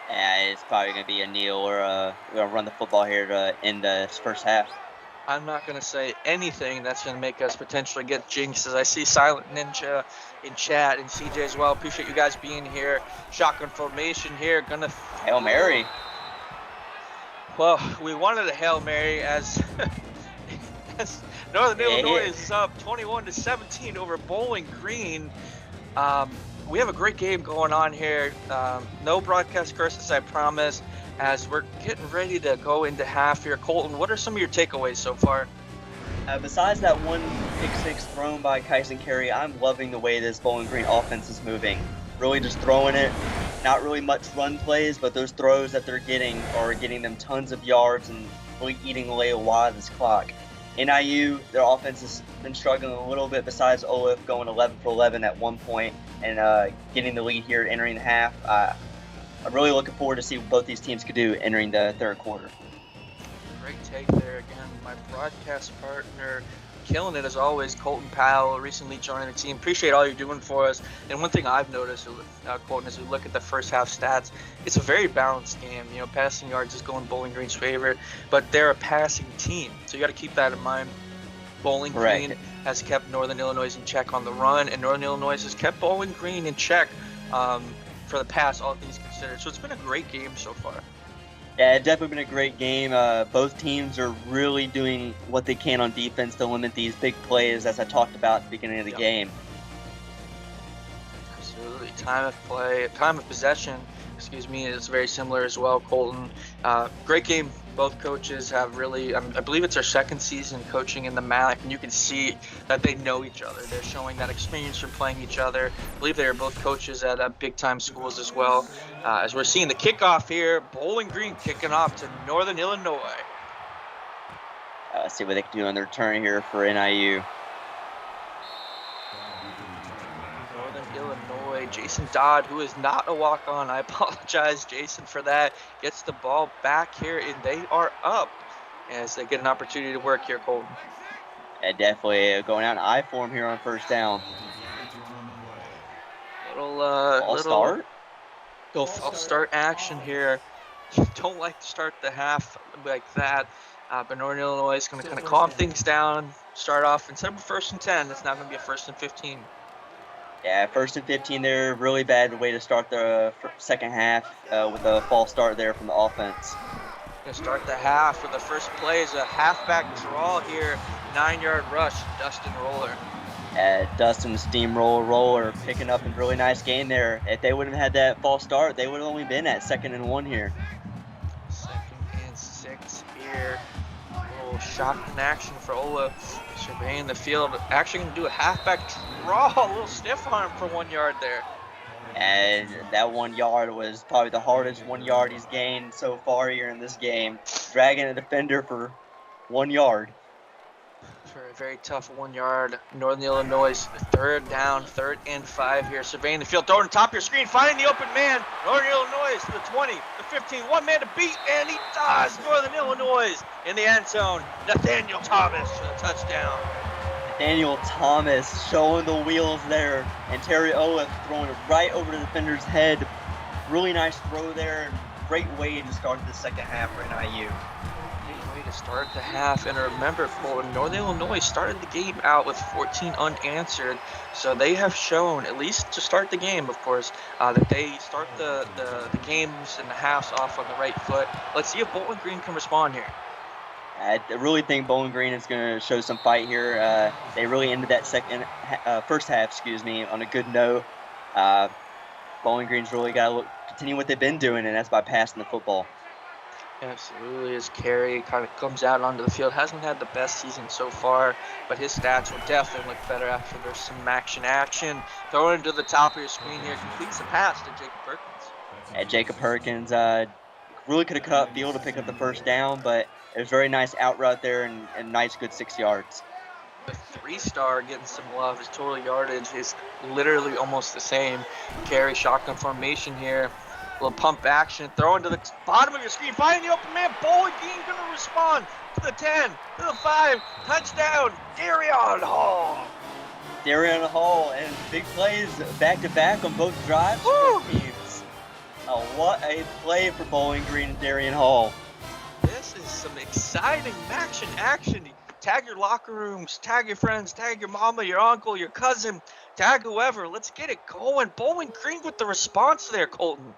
Speaker 4: Yeah, it's probably going to be a kneel or we're going to run the football here to end the first half.
Speaker 3: I'm not going to say anything that's going to make us potentially get jinxed, as I see Silent Ninja in chat and CJ as well. Appreciate you guys being here. Shotgun formation here. Going to
Speaker 4: Hail Mary.
Speaker 3: Well, we wanted a Hail Mary as Northern Illinois is up 21-17 over Bowling Green. We have a great game going on here. No broadcast curses, I promise, as we're getting ready to go into half here. Colton, what are some of your takeaways so far?
Speaker 4: Besides that one pick six thrown by Kyson Carey, I'm loving the way this Bowling Green offense is moving. Really just throwing it. Not really much run plays, but those throws that they're getting are getting them tons of yards and really eating away a lot of this clock. NIU, their offense has been struggling a little bit besides Olaf going 11 for 11 at one point and getting the lead here entering the half. I'm really looking forward to see what both these teams could do entering the third quarter.
Speaker 3: Great take there again. My broadcast partner, killing it as always, Colton Powell, recently joining the team. Appreciate all you're doing for us. And one thing I've noticed, Colton, as we look at the first half stats, it's a very balanced game. You know, passing yards is going Bowling Green's favor, but they're a passing team, so you got to keep that in mind. Bowling Green has kept Northern Illinois in check on the run, and Northern Illinois has kept Bowling Green in check for the pass, all things considered. So it's been a great game so far.
Speaker 4: Yeah, it's definitely been a great game. Both teams are really doing what they can on defense to limit these big plays, as I talked about at the beginning of the game.
Speaker 3: Absolutely. Time of play, time of possession, is very similar as well, Colton. Great game. Both coaches have really, I believe it's their second season coaching in the MAC, and you can see that they know each other. They're showing that experience from playing each other. I believe they are both coaches at big-time schools as well. As we're seeing the kickoff here, Bowling Green kicking off to Northern Illinois.
Speaker 4: Let's see what they can do on their turn here for NIU.
Speaker 3: Northern Illinois, Jason Dodd, who is not a walk-on. I apologize, Jason, for that. Gets the ball back here, and they are up as they get an opportunity to work here, Colton.
Speaker 4: Yeah, definitely going out in I form here on first down.
Speaker 3: False start action here. Don't like to start the half like that, but Northern Illinois is going to kind of calm things down, start off instead of a 1st and 10. It's now going to be a 1st and 15.
Speaker 4: Yeah, 1st and 15 there. Really bad way to start the second half with a false start there from the offense.
Speaker 3: Going to start the half with the first play is a halfback draw here. 9-yard rush, Dustin Roller.
Speaker 4: Dustin Steamroller picking up a really nice gain there. If they wouldn't have had that false start, they would have only been at 2nd and 1 here.
Speaker 3: 2nd and 6 here. A little shotgun action for Ola. Surveying the field. Actually going to do a halfback draw. A little stiff arm for 1 yard there.
Speaker 4: And that 1 yard was probably the hardest 1 yard he's gained so far here in this game. Dragging a defender for 1 yard.
Speaker 3: For a very tough 1 yard. Northern Illinois, 3rd down, 3rd and 5 here. Surveying the field, throwing on top of your screen, finding the open man. Northern Illinois to the 20, the 15, one man to beat, and he does. Northern Illinois in the end zone. Nathaniel Thomas for the touchdown.
Speaker 4: Nathaniel Thomas showing the wheels there, and Terry Olaf throwing it right over the defender's head. Really nice throw there. Great way to start the second half for NIU.
Speaker 3: Way to start the half, and remember, Northern Illinois started the game out with 14 unanswered, so they have shown, at least to start the game, of course, that they start the games and the halves off on the right foot. Let's see if Bowling Green can respond here.
Speaker 4: I really think Bowling Green is going to show some fight here. They really ended that first half, on a good note. Bowling Green's really got to continue what they've been doing, and that's by passing the football.
Speaker 3: Absolutely, as Carey kind of comes out onto the field. Hasn't had the best season so far, but his stats will definitely look better after there's some action. Throw it into the top of your screen here. Completes the pass to Jacob Perkins.
Speaker 4: And Jacob Perkins really could have cut upfield to pick up the first down, but it was a very nice out route there and nice, good 6 yards.
Speaker 3: The 3-star getting some love. His total yardage is literally almost the same. Carey shotgun formation here. Little pump action, throw into the bottom of your screen, finding the open man. Bowling Green gonna respond to the 10, to the 5, touchdown, Darian Hall.
Speaker 4: Darian Hall and big plays back to back on both drives for both teams. What a play for Bowling Green and Darian Hall.
Speaker 3: This is some exciting action. Tag your locker rooms, tag your friends, tag your mama, your uncle, your cousin, tag whoever. Let's get it going. Bowling Green with the response there, Colton.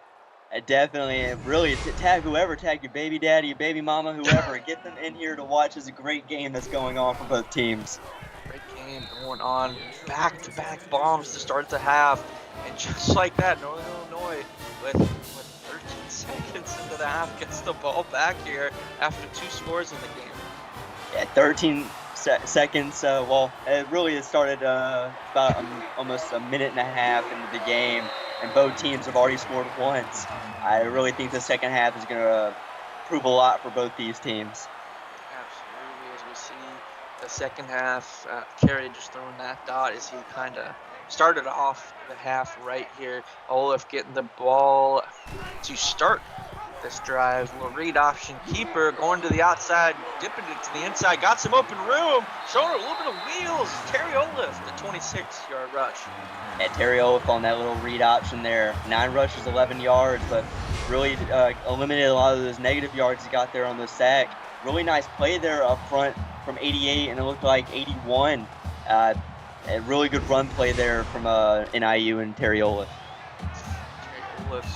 Speaker 4: Definitely, really, tag whoever, tag your baby daddy, your baby mama, whoever. Get them in here to watch. It's a great game that's going on for both teams.
Speaker 3: Great game going on. Back-to-back bombs to start the half. And just like that, Northern Illinois, with 13 seconds into the half, gets the ball back here after 2 scores in the game.
Speaker 4: Yeah, 13 seconds. It started about almost a minute and a half into the game, and both teams have already scored once. I really think the second half is going to prove a lot for both these teams.
Speaker 3: Absolutely, as we see the second half, Carey just throwing that dot as he kind of started off the half right here. Olaf getting the ball to start this drive. Little read option keeper going to the outside, dipping it to the inside, got some open room, showing her a little bit of wheels. Terry Olaf, the 26-yard rush.
Speaker 4: And Terry Olaf on that little read option there. 9 rushes, 11 yards, but really eliminated a lot of those negative yards he got there on the sack. Really nice play there up front from 88, and it looked like 81. A really good run play there from NIU and Terry Olaf.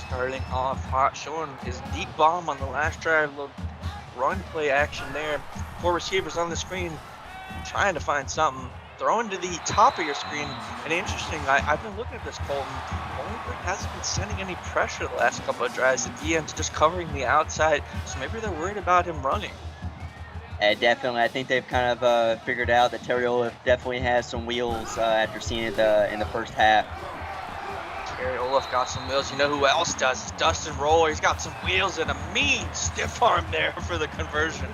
Speaker 3: Starting off hot, showing his deep bomb on the last drive. Little run play action there. 4 receivers on the screen trying to find something. Throwing to the top of your screen. And interesting, I've been looking at this, Colton. Bowling Green hasn't been sending any pressure the last couple of drives. The DM's just covering the outside, so maybe they're worried about him running.
Speaker 4: Definitely. I think they've kind of figured out that Terry Olaf definitely has some wheels after seeing it in the first half.
Speaker 3: Terry Olaf got some wheels. You know who else does? It's Dustin Roller. He's got some wheels and a mean stiff arm there for the conversion.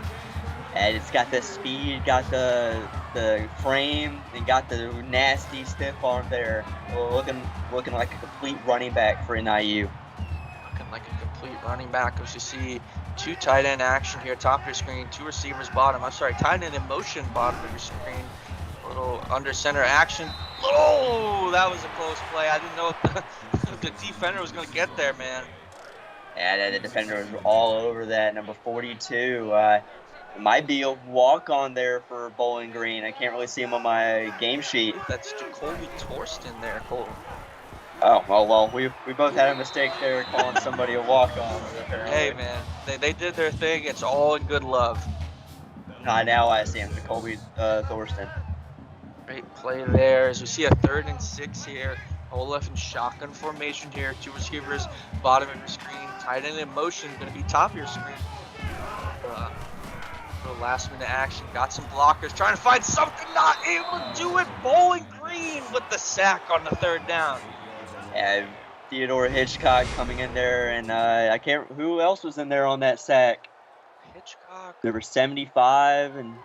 Speaker 4: And it's got the speed, got the frame, and got the nasty stiff arm there. Looking like a complete running back for NIU.
Speaker 3: Looking like a complete running back. As you see, 2 tight end action here, top of your screen, 2 receivers bottom. Tight end in motion, bottom of your screen. A little under center action. Oh, that was a close play. I didn't know if the defender was going to get there, man.
Speaker 4: Yeah, the defender was all over that. Number 42. It might be a walk-on there for Bowling Green. I can't really see him on my game sheet.
Speaker 3: That's Jacoby Torsten there, Cole.
Speaker 4: Oh, well, we both had a mistake there calling somebody a walk-on.
Speaker 3: Hey, man, they did their thing. It's all in good love.
Speaker 4: Now I see him, Jacoby Thorsten.
Speaker 3: Great play there as we see a 3rd and 6 here. Olaf in shotgun formation here. 2 receivers, bottom of your screen. Tight end in motion, going to be top of your screen. For the last minute action, got some blockers, trying to find something, not able to do it. Bowling Green with the sack on the 3rd down.
Speaker 4: Yeah, Theodore Hitchcock coming in there, and who else was in there on that sack?
Speaker 3: Hitchcock.
Speaker 4: There were 75 and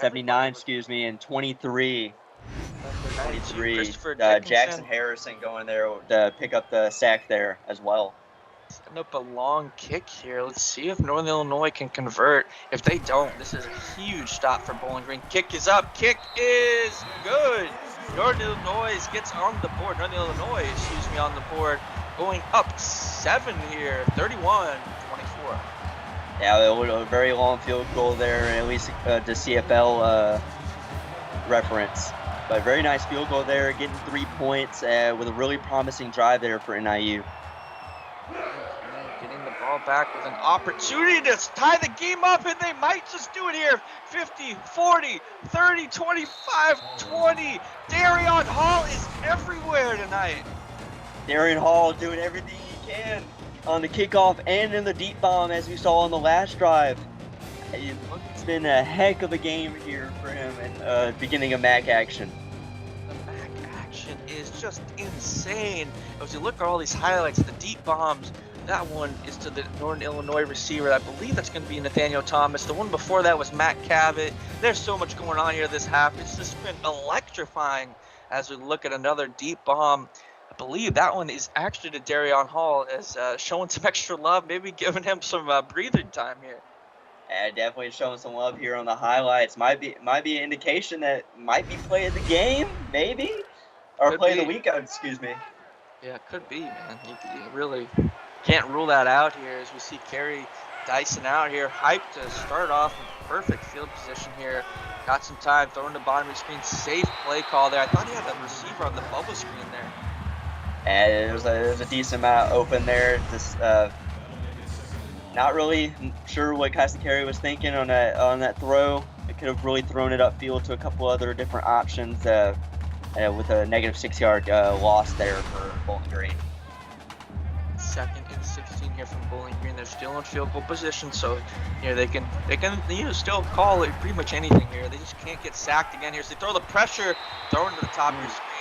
Speaker 4: 79, and 23. 23. Jackson Harrison going there to pick up the sack there as well.
Speaker 3: Setting up a long kick here. Let's see if Northern Illinois can convert. If they don't, this is a huge stop for Bowling Green. Kick is up. Kick is good. Northern Illinois gets on the board. On the board. Going up 7 here. 31-24.
Speaker 4: Yeah, it was a very long field goal there, at least to CFL reference. But very nice field goal there, getting 3 points with a really promising drive there for NIU.
Speaker 3: Getting the ball back with an opportunity to tie the game up, and they might just do it here. 50, 40, 30, 25, 20. Darian Hall is everywhere tonight.
Speaker 4: Darian Hall doing everything he can. on the kickoff and in the deep bomb, as we saw on the last drive. It's been a heck of a game here for him in beginning of MAC action.
Speaker 3: The MAC action is just insane. As you look at all these highlights, the deep bombs, that one is to the Northern Illinois receiver. I believe that's going to be Nathaniel Thomas. The one before that was Matt Cavett. There's so much going on here this half. It's just been electrifying as we look at another deep bomb. I believe that one is actually to Darion Hall, as showing some extra love, maybe giving him some breathing time here.
Speaker 4: Yeah, definitely showing some love here on the highlights. Might be an indication that might be play of the game, maybe, or
Speaker 3: Could
Speaker 4: play of
Speaker 3: be.
Speaker 4: the week. Excuse me.
Speaker 3: Yeah, it could be, man. You really can't rule that out here, as we see Kerry Dyson out here, hyped to start off in perfect field position here. Got some time, throwing the bottom of the screen. Safe play call there. I thought he had a receiver on the bubble screen there.
Speaker 4: And there was a decent amount open there. Just not really sure what Kyson Carey was thinking on that throw. It could have really thrown it upfield to a couple other different options with a negative 6-yard loss there for Bowling Green.
Speaker 3: 2nd and 16 here from Bowling Green. They're still in field goal position, so they can still call it pretty much anything here. They just can't get sacked again here. So they throw the pressure, throw it to the top of your screen.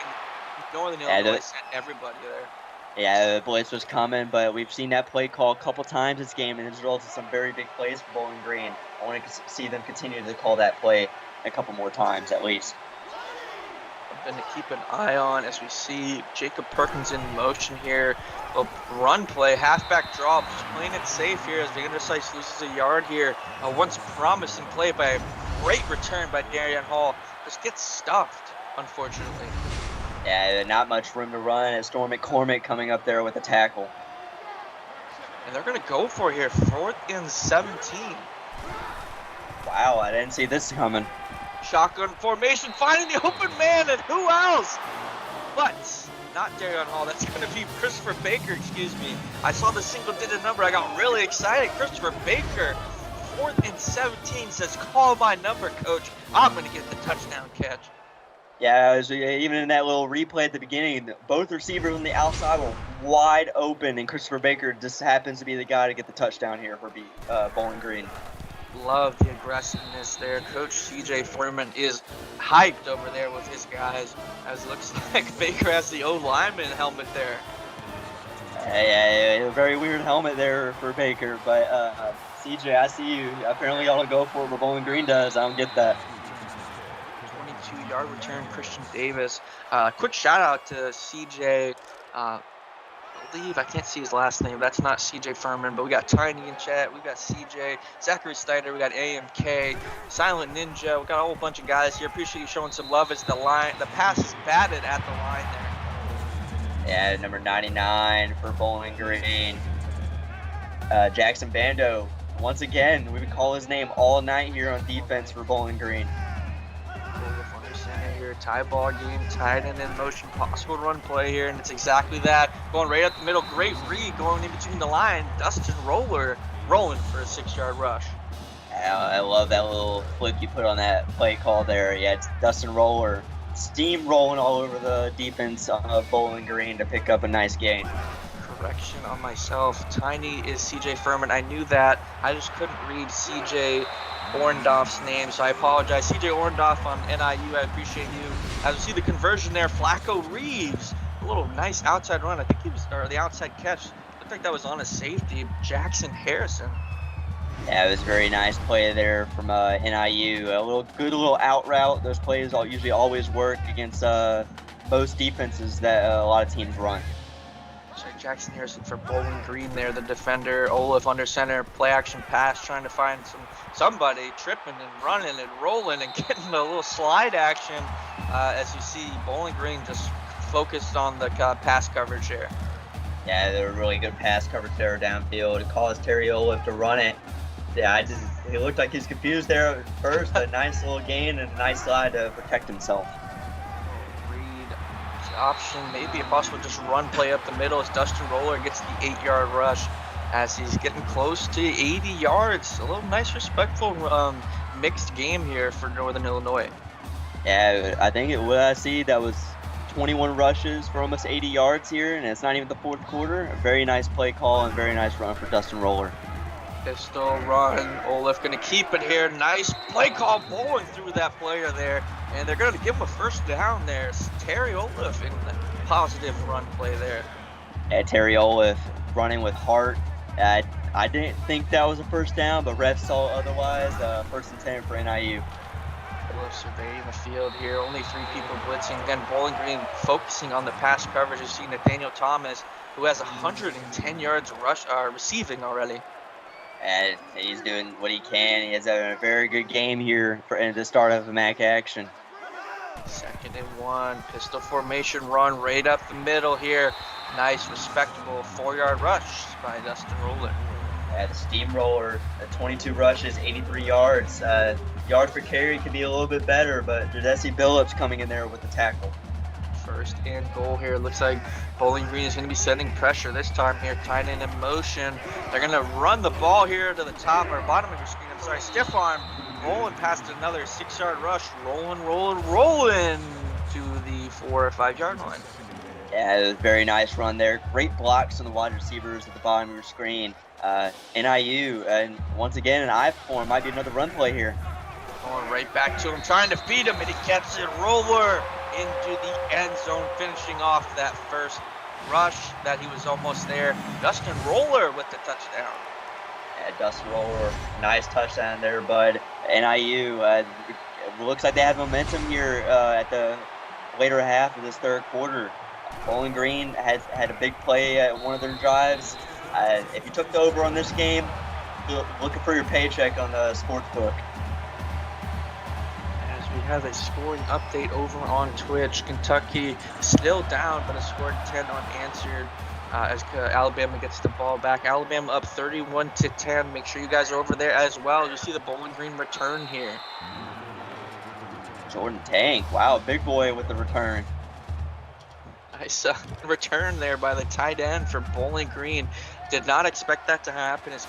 Speaker 3: Northern Illinois sent everybody there.
Speaker 4: Yeah, the blitz was coming, but we've seen that play call a couple times this game, and it's resulted in some very big plays for Bowling Green. I want to see them continue to call that play a couple more times at least.
Speaker 3: Something to keep an eye on as we see Jacob Perkins in motion here. A run play, halfback draw, just playing it safe here as the underside loses a yard here. A once promising play by a great return by Darion Hall. Just gets stuffed, unfortunately.
Speaker 4: Yeah, not much room to run as Storm McCormick coming up there with a tackle.
Speaker 3: And they're going to go for it here, 4th and 17.
Speaker 4: Wow, I didn't see this coming.
Speaker 3: Shotgun formation, finding the open man, and who else? But not Darion Hall. That's going to be Christopher Baker, excuse me. I saw the single-digit number. I got really excited. Christopher Baker, 4th and 17, says, call my number, coach. I'm going to get the touchdown catch.
Speaker 4: Yeah, even in that little replay at the beginning, both receivers on the outside were wide open, and Christopher Baker just happens to be the guy to get the touchdown here for Bowling Green.
Speaker 3: Love the aggressiveness there. Coach CJ Foreman is hyped over there with his guys, as it looks like Baker has the O-lineman helmet there.
Speaker 4: Yeah, a very weird helmet there for Baker, but CJ, I see you. Apparently y'all don't go for it, but Bowling Green does. I don't get that.
Speaker 3: 22-yard return, Christian Davis. Quick shout out to CJ. I believe I can't see his last name. That's not CJ Furman, but we got Tiny in chat. We got CJ, Zachary Steiner. We got AMK, Silent Ninja. We got a whole bunch of guys here. Appreciate you showing some love as the pass is batted at the line there.
Speaker 4: Yeah, number 99 for Bowling Green. Jackson Bando. Once again, we would call his name all night here on defense for Bowling Green.
Speaker 3: Tie ball game, tight end in motion, possible run play here, and it's exactly that. Going right up the middle, great read going in between the line. Dustin Roller rolling for a 6-yard rush.
Speaker 4: I love that little flick you put on that play call there. Yeah, it's Dustin Roller steamrolling all over the defense of Bowling Green to pick up a nice gain.
Speaker 3: Correction on myself. Tiny is CJ Furman. I knew that. I just couldn't read CJ Orndorff's name, so I apologize. CJ Orndorff on NIU, I appreciate you. As you see the conversion there, Flacco Reeves, a little nice outside run. I think he was, or the outside catch. Looked like that was on a safety, Jackson Harrison.
Speaker 4: Yeah, it was a very nice play there from NIU. A good little out route. Those plays usually always work against most defenses that a lot of teams run.
Speaker 3: So Jackson Harrison for Bowling Green there, the defender. Olaf under center, play action pass, trying to find somebody tripping and running and rolling and getting a little slide action. As you see, Bowling Green just focused on the pass coverage here.
Speaker 4: Yeah, they were really good pass coverage there downfield. It caused Terry Olaf to run it. Yeah, he looked like he's confused there at first, but nice little gain and a nice slide to protect himself.
Speaker 3: Option, maybe a possible just run play up the middle as Dustin Roller gets the 8-yard rush as he's getting close to 80 yards. A little nice, respectful mixed game here for Northern Illinois.
Speaker 4: Yeah, I think what I see that was 21 rushes for almost 80 yards here, and it's not even the fourth quarter. A very nice play call and very nice run for Dustin Roller.
Speaker 3: Pistol run. Olaf going to keep it here. Nice play call, bowling through that player there. And they're going to give him a first down there. It's Terry Olaf in the positive run play there.
Speaker 4: And Terry Olaf running with heart. I didn't think that was a first down, but refs saw otherwise. First and 10 for NIU.
Speaker 3: Olaf surveying the field here. Only 3 people blitzing. Again, Bowling Green focusing on the pass coverage. You see Nathaniel Thomas, who has 110 yards receiving already.
Speaker 4: And he's doing what he can. He has a very good game here for the start of the MAC action.
Speaker 3: 2nd and 1. Pistol formation run right up the middle here. Nice, respectable 4-yard rush by Dustin Roller.
Speaker 4: The steamroller, 22 rushes, 83 yards. Yards per carry could be a little bit better, but Jesse Billups coming in there with the tackle.
Speaker 3: 1st and goal here. Looks like Bowling Green is going to be sending pressure this time here. Tight end in motion. They're going to run the ball here to the top or bottom of your screen. I'm sorry, stiff arm. Rolling past another 6-yard rush. Rolling to the 4 or 5 yard line.
Speaker 4: Yeah, it was a very nice run there. Great blocks on the wide receivers at the bottom of your screen. NIU, and once again, an I form. Might be another run play here.
Speaker 3: Going right back to him, trying to feed him, and he catches it. Roller into the end zone, finishing off that first rush that he was almost there. Dustin Roller with the touchdown.
Speaker 4: Yeah, Dustin Roller, nice touchdown there, bud. NIU, it looks like they have momentum here at the later half of this third quarter. Bowling Green had a big play at one of their drives. If you took the over on this game, looking for your paycheck on the sports book.
Speaker 3: As we have a scoring update over on Twitch, Kentucky still down, but has scored 10 unanswered as Alabama gets the ball back. Alabama up 31-10. Make sure you guys are over there as well. You see the Bowling Green return here.
Speaker 4: Jordan Tank, wow, big boy with the return.
Speaker 3: Nice return there by the tight end for Bowling Green. Did not expect that to happen as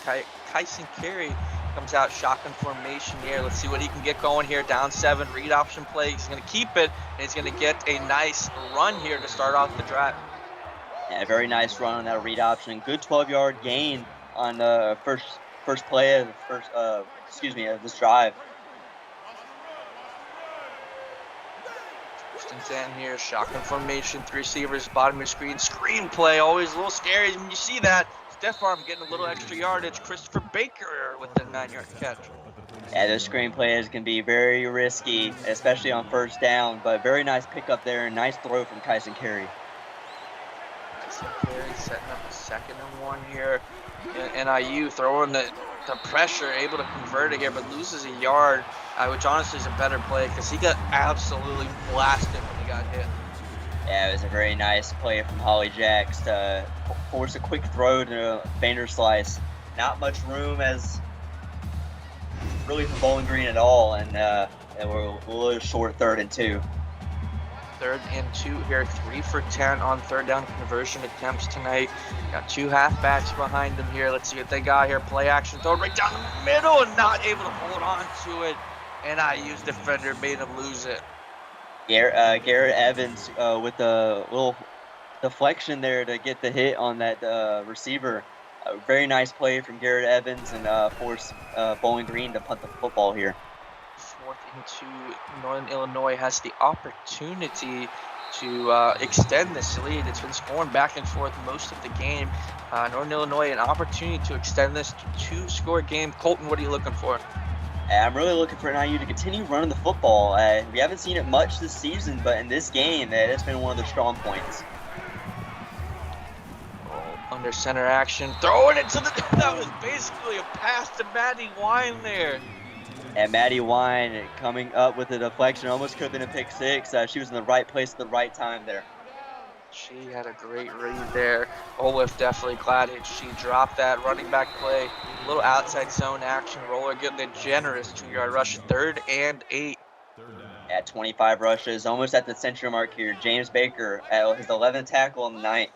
Speaker 3: Kyson Carey comes out shotgun formation here. Let's see what he can get going here. Down 7, read option play. He's going to keep it, and he's going to get a nice run here to start off the drive.
Speaker 4: Yeah, a very nice run on that read option. Good 12-yard gain on the first play of of this drive.
Speaker 3: And here, shotgun formation, 3 receivers, bottom of your screen, screen play, always a little scary when you see that. Stiff arm getting a little extra yardage. Christopher Baker with the 9-yard catch.
Speaker 4: Yeah, those screen plays can be very risky, especially on first down, but very nice pickup there and nice throw from Kyson Carey.
Speaker 3: Kyson Carey setting up a 2nd and 1 here. NIU throwing the pressure, able to convert it here, but loses a yard, which honestly is a better play because he got absolutely blasted when he got hit.
Speaker 4: Yeah, it was a very nice play from Holly Jacks to force a quick throw to Vanderslice. Not much room as really for Bowling Green at all, and we're a little short 3rd and 2.
Speaker 3: 3rd and 2 here, 3 for 10 on 3rd down conversion attempts tonight. Got 2 halfbacks behind them here. Let's see what they got here. Play action, throw right down the middle and not able to hold on to it. NIU's defender made him lose it.
Speaker 4: Garrett Evans with a little deflection there to get the hit on that receiver. A very nice play from Garrett Evans and forced Bowling Green to punt the football here.
Speaker 3: 4th and 2. Northern Illinois has the opportunity to extend this lead. It's been scoring back and forth most of the game. Northern Illinois an opportunity to extend this to 2-score game. Colton, what are you looking for?
Speaker 4: I'm really looking for NIU to continue running the football. We haven't seen it much this season, but in this game, that's been one of their strong points.
Speaker 3: Under center action, throwing it to the. That was basically a pass to Maddie Wine there.
Speaker 4: And Maddie Wine coming up with a deflection, almost could have been a pick 6. She was in the right place at the right time there.
Speaker 3: She had a great read there. Olaf definitely glad she dropped that running back play. A little outside zone action. Roller getting a generous 2-yard rush. 3rd and 8.
Speaker 4: At 25 rushes, almost at the century mark here. James Baker at his 11th tackle on the night.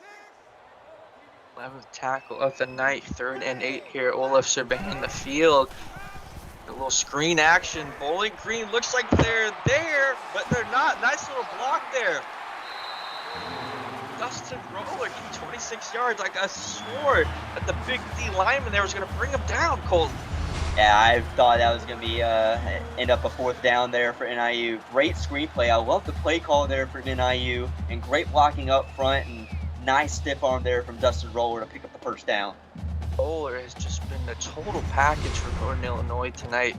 Speaker 3: 11th tackle of the night. 3rd and 8 here. Olaf surveying the field. A little screen action. Bowling Green looks like they're there, but they're not. Nice little block there. Dustin Roller getting 26 yards. I swore that the big D lineman there was going to bring him down, Colton.
Speaker 4: Yeah, I thought that was going to be end up a 4th down there for NIU. Great screenplay. I love the play call there for NIU, and great blocking up front, and nice stiff arm there from Dustin Roller to pick up the 1st down.
Speaker 3: Roller has just been a total package for Northern Illinois tonight.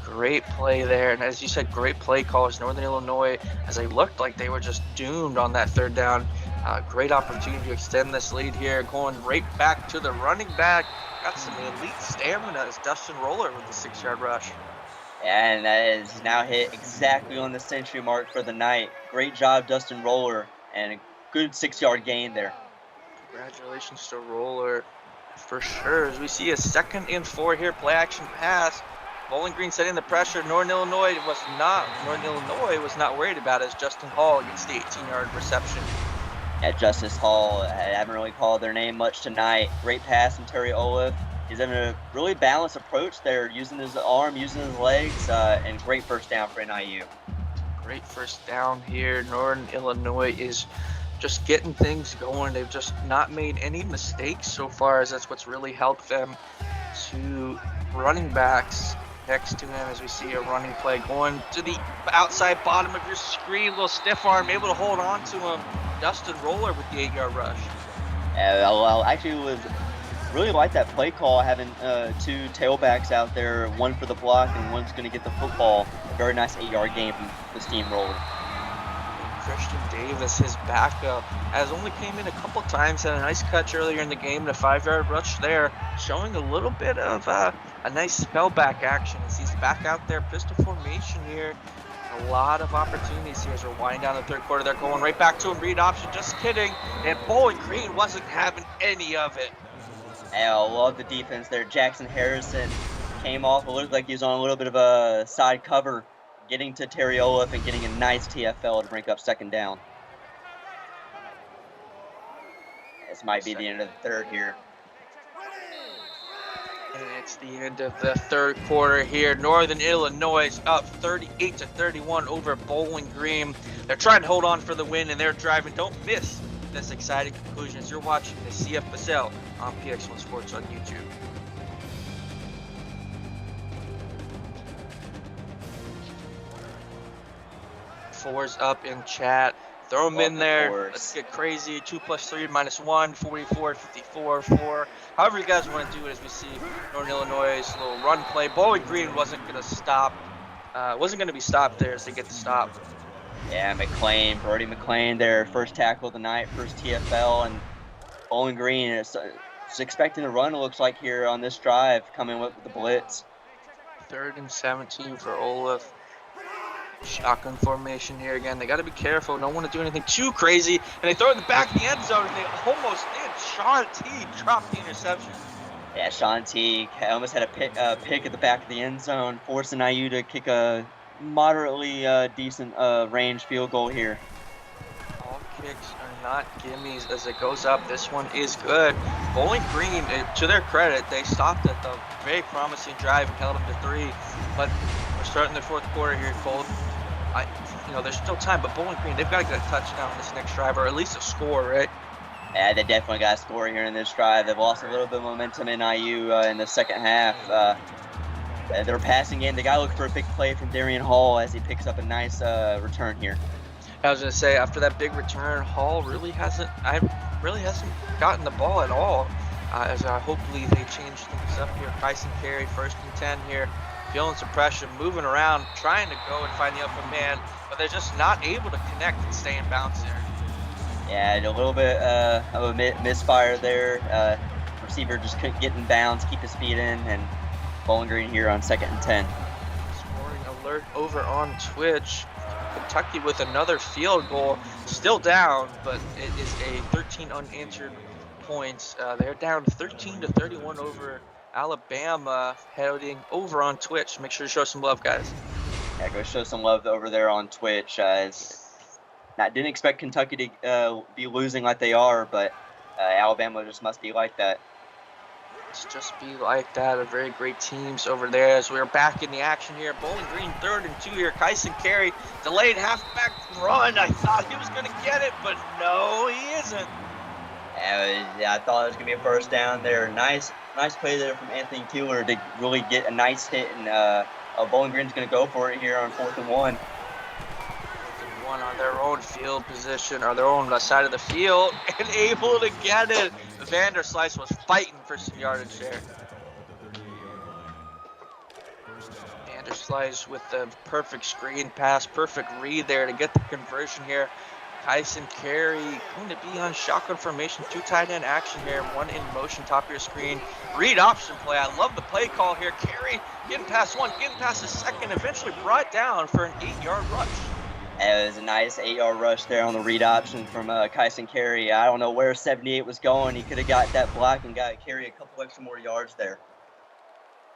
Speaker 3: Great play there, and as you said, great play calls. Northern Illinois, as they looked like they were just doomed on that 3rd down. Great opportunity to extend this lead here, going right back to the running back. Got some elite stamina as Dustin Roller with the 6-yard rush.
Speaker 4: And that is now hit exactly on the century mark for the night. Great job, Dustin Roller, and a good 6-yard gain there.
Speaker 3: Congratulations to Roller for sure. As we see a 2nd and 4 here, play action pass. Bowling Green setting the pressure. Northern Illinois was not worried about it as Justin Hall gets the 18-yard reception.
Speaker 4: At Justice Hall, I haven't really called their name much tonight. Great pass from Terry Olaf. He's in a really balanced approach there, using his arm, using his legs, and great 1st down for NIU.
Speaker 3: Great 1st down here. Northern Illinois is just getting things going. They've just not made any mistakes so far, as that's what's really helped them. To running backs next to him, as we see a running play going to the outside bottom of your screen, little stiff arm, able to hold on to him. Dustin Roller with the 8-yard rush.
Speaker 4: Well, actually was really like that play call, having 2 tailbacks out there, one for the block and one's going to get the football. A very nice 8-yard gain from the steamroller.
Speaker 3: Christian Davis, his backup, has only came in a couple times, had a nice catch earlier in the game, and a 5-yard rush there, showing a little bit of a nice spellback action as he's back out there, pistol formation here. A lot of opportunities here as we're winding down the 3rd quarter. They're going right back to him, read option, just kidding, and Bowling Green wasn't having any of it.
Speaker 4: I love the defense there. Jackson Harrison came off, it looked like he was on a little bit of a side cover, getting to Terry Olaf and getting a nice TFL to bring up 2nd down. This might be the end of the 3rd here.
Speaker 3: And it's the end of the 3rd quarter here. Northern Illinois is up 38-31 over Bowling Green. They're trying to hold on for the win, and they're driving. Don't miss this exciting conclusion as you're watching the CFSL on PX1 Sports on YouTube. Fours up in chat. Throw them in there.
Speaker 4: Fours.
Speaker 3: Let's get crazy. 2 + 3 - 1, 44, 54, 4. However you guys want to do it, as we see Northern Illinois' little run play. Bowling Green wasn't going to stop. Wasn't going to be stopped there as they get the stop.
Speaker 4: Yeah, Brody McLean, their 1st tackle of the night, 1st TFL, and Bowling Green is expecting to run, it looks like, here on this drive, coming with the blitz.
Speaker 3: 3rd and 17 for Olaf. Shotgun formation here again. They got to be careful. Don't want to do anything too crazy. And they throw it in the back of the end zone, and they had Sean T drop the interception.
Speaker 4: Yeah, Sean T almost had a pick at the back of the end zone, forcing NIU to kick a moderately decent range field goal here.
Speaker 3: All kicks are not gimmies as it goes up. This one is good. Bowling Green, to their credit, they stopped at the very promising drive and held them to 3. But we're starting the 4th quarter here, Cole. There's still time, but Bowling Green, they've got to get a touchdown on this next drive, or at least a score, right?
Speaker 4: Yeah, they definitely got a score here in this drive. They've lost a little bit of momentum in NIU in the 2nd half. They're passing in. They got to look for a big play from Darian Hall as he picks up a nice return here.
Speaker 3: I was going to say, after that big return, Hall really hasn't gotten the ball at all. Hopefully they change things up here. Kyson Carey, 1st and 10 here. Feeling some pressure, moving around, trying to go and find the open man, but they're just not able to connect and stay in bounds there.
Speaker 4: Yeah, a little bit of a misfire there. Receiver just couldn't get in bounds, keep his feet in, and Bowling Green here on 2nd and 10.
Speaker 3: Scoring alert over on Twitch. Kentucky with another field goal, still down, but it is a 13 unanswered points. They're down 13-31 over Alabama, heading over on Twitch. Make sure to show some love, guys.
Speaker 4: Yeah, go show some love over there on Twitch. Didn't expect Kentucky to be losing like they are, but Alabama just must be like that.
Speaker 3: Let's just be like that. A very great teams over there as we're back in the action here. Bowling Green 3rd and 2 here. Kyson Carey, delayed halfback run. I thought he was going to get it, but no, he isn't.
Speaker 4: Yeah, I thought it was going to be a first down there. Nice play there from Anthony Keeler to really get a nice hit, and Bowling Green's going to go for it here on 4th and 1.
Speaker 3: 4th and 1 on their own field position, or their own side of the field, and able to get it. Vanderslice was fighting for some yardage there. Vanderslice with the perfect screen pass, perfect read there to get the conversion here. Kyson Carey going to be on shotgun formation, 2 tight end action here, 1 in motion, top of your screen. Read option play. I love the play call here. Carey getting past 1, getting past the 2nd, eventually brought down for an 8-yard rush.
Speaker 4: It was a nice 8-yard rush there on the read option from Kyson Carey. I don't know where 78 was going. He could have got that block and got Carey a couple extra more yards there.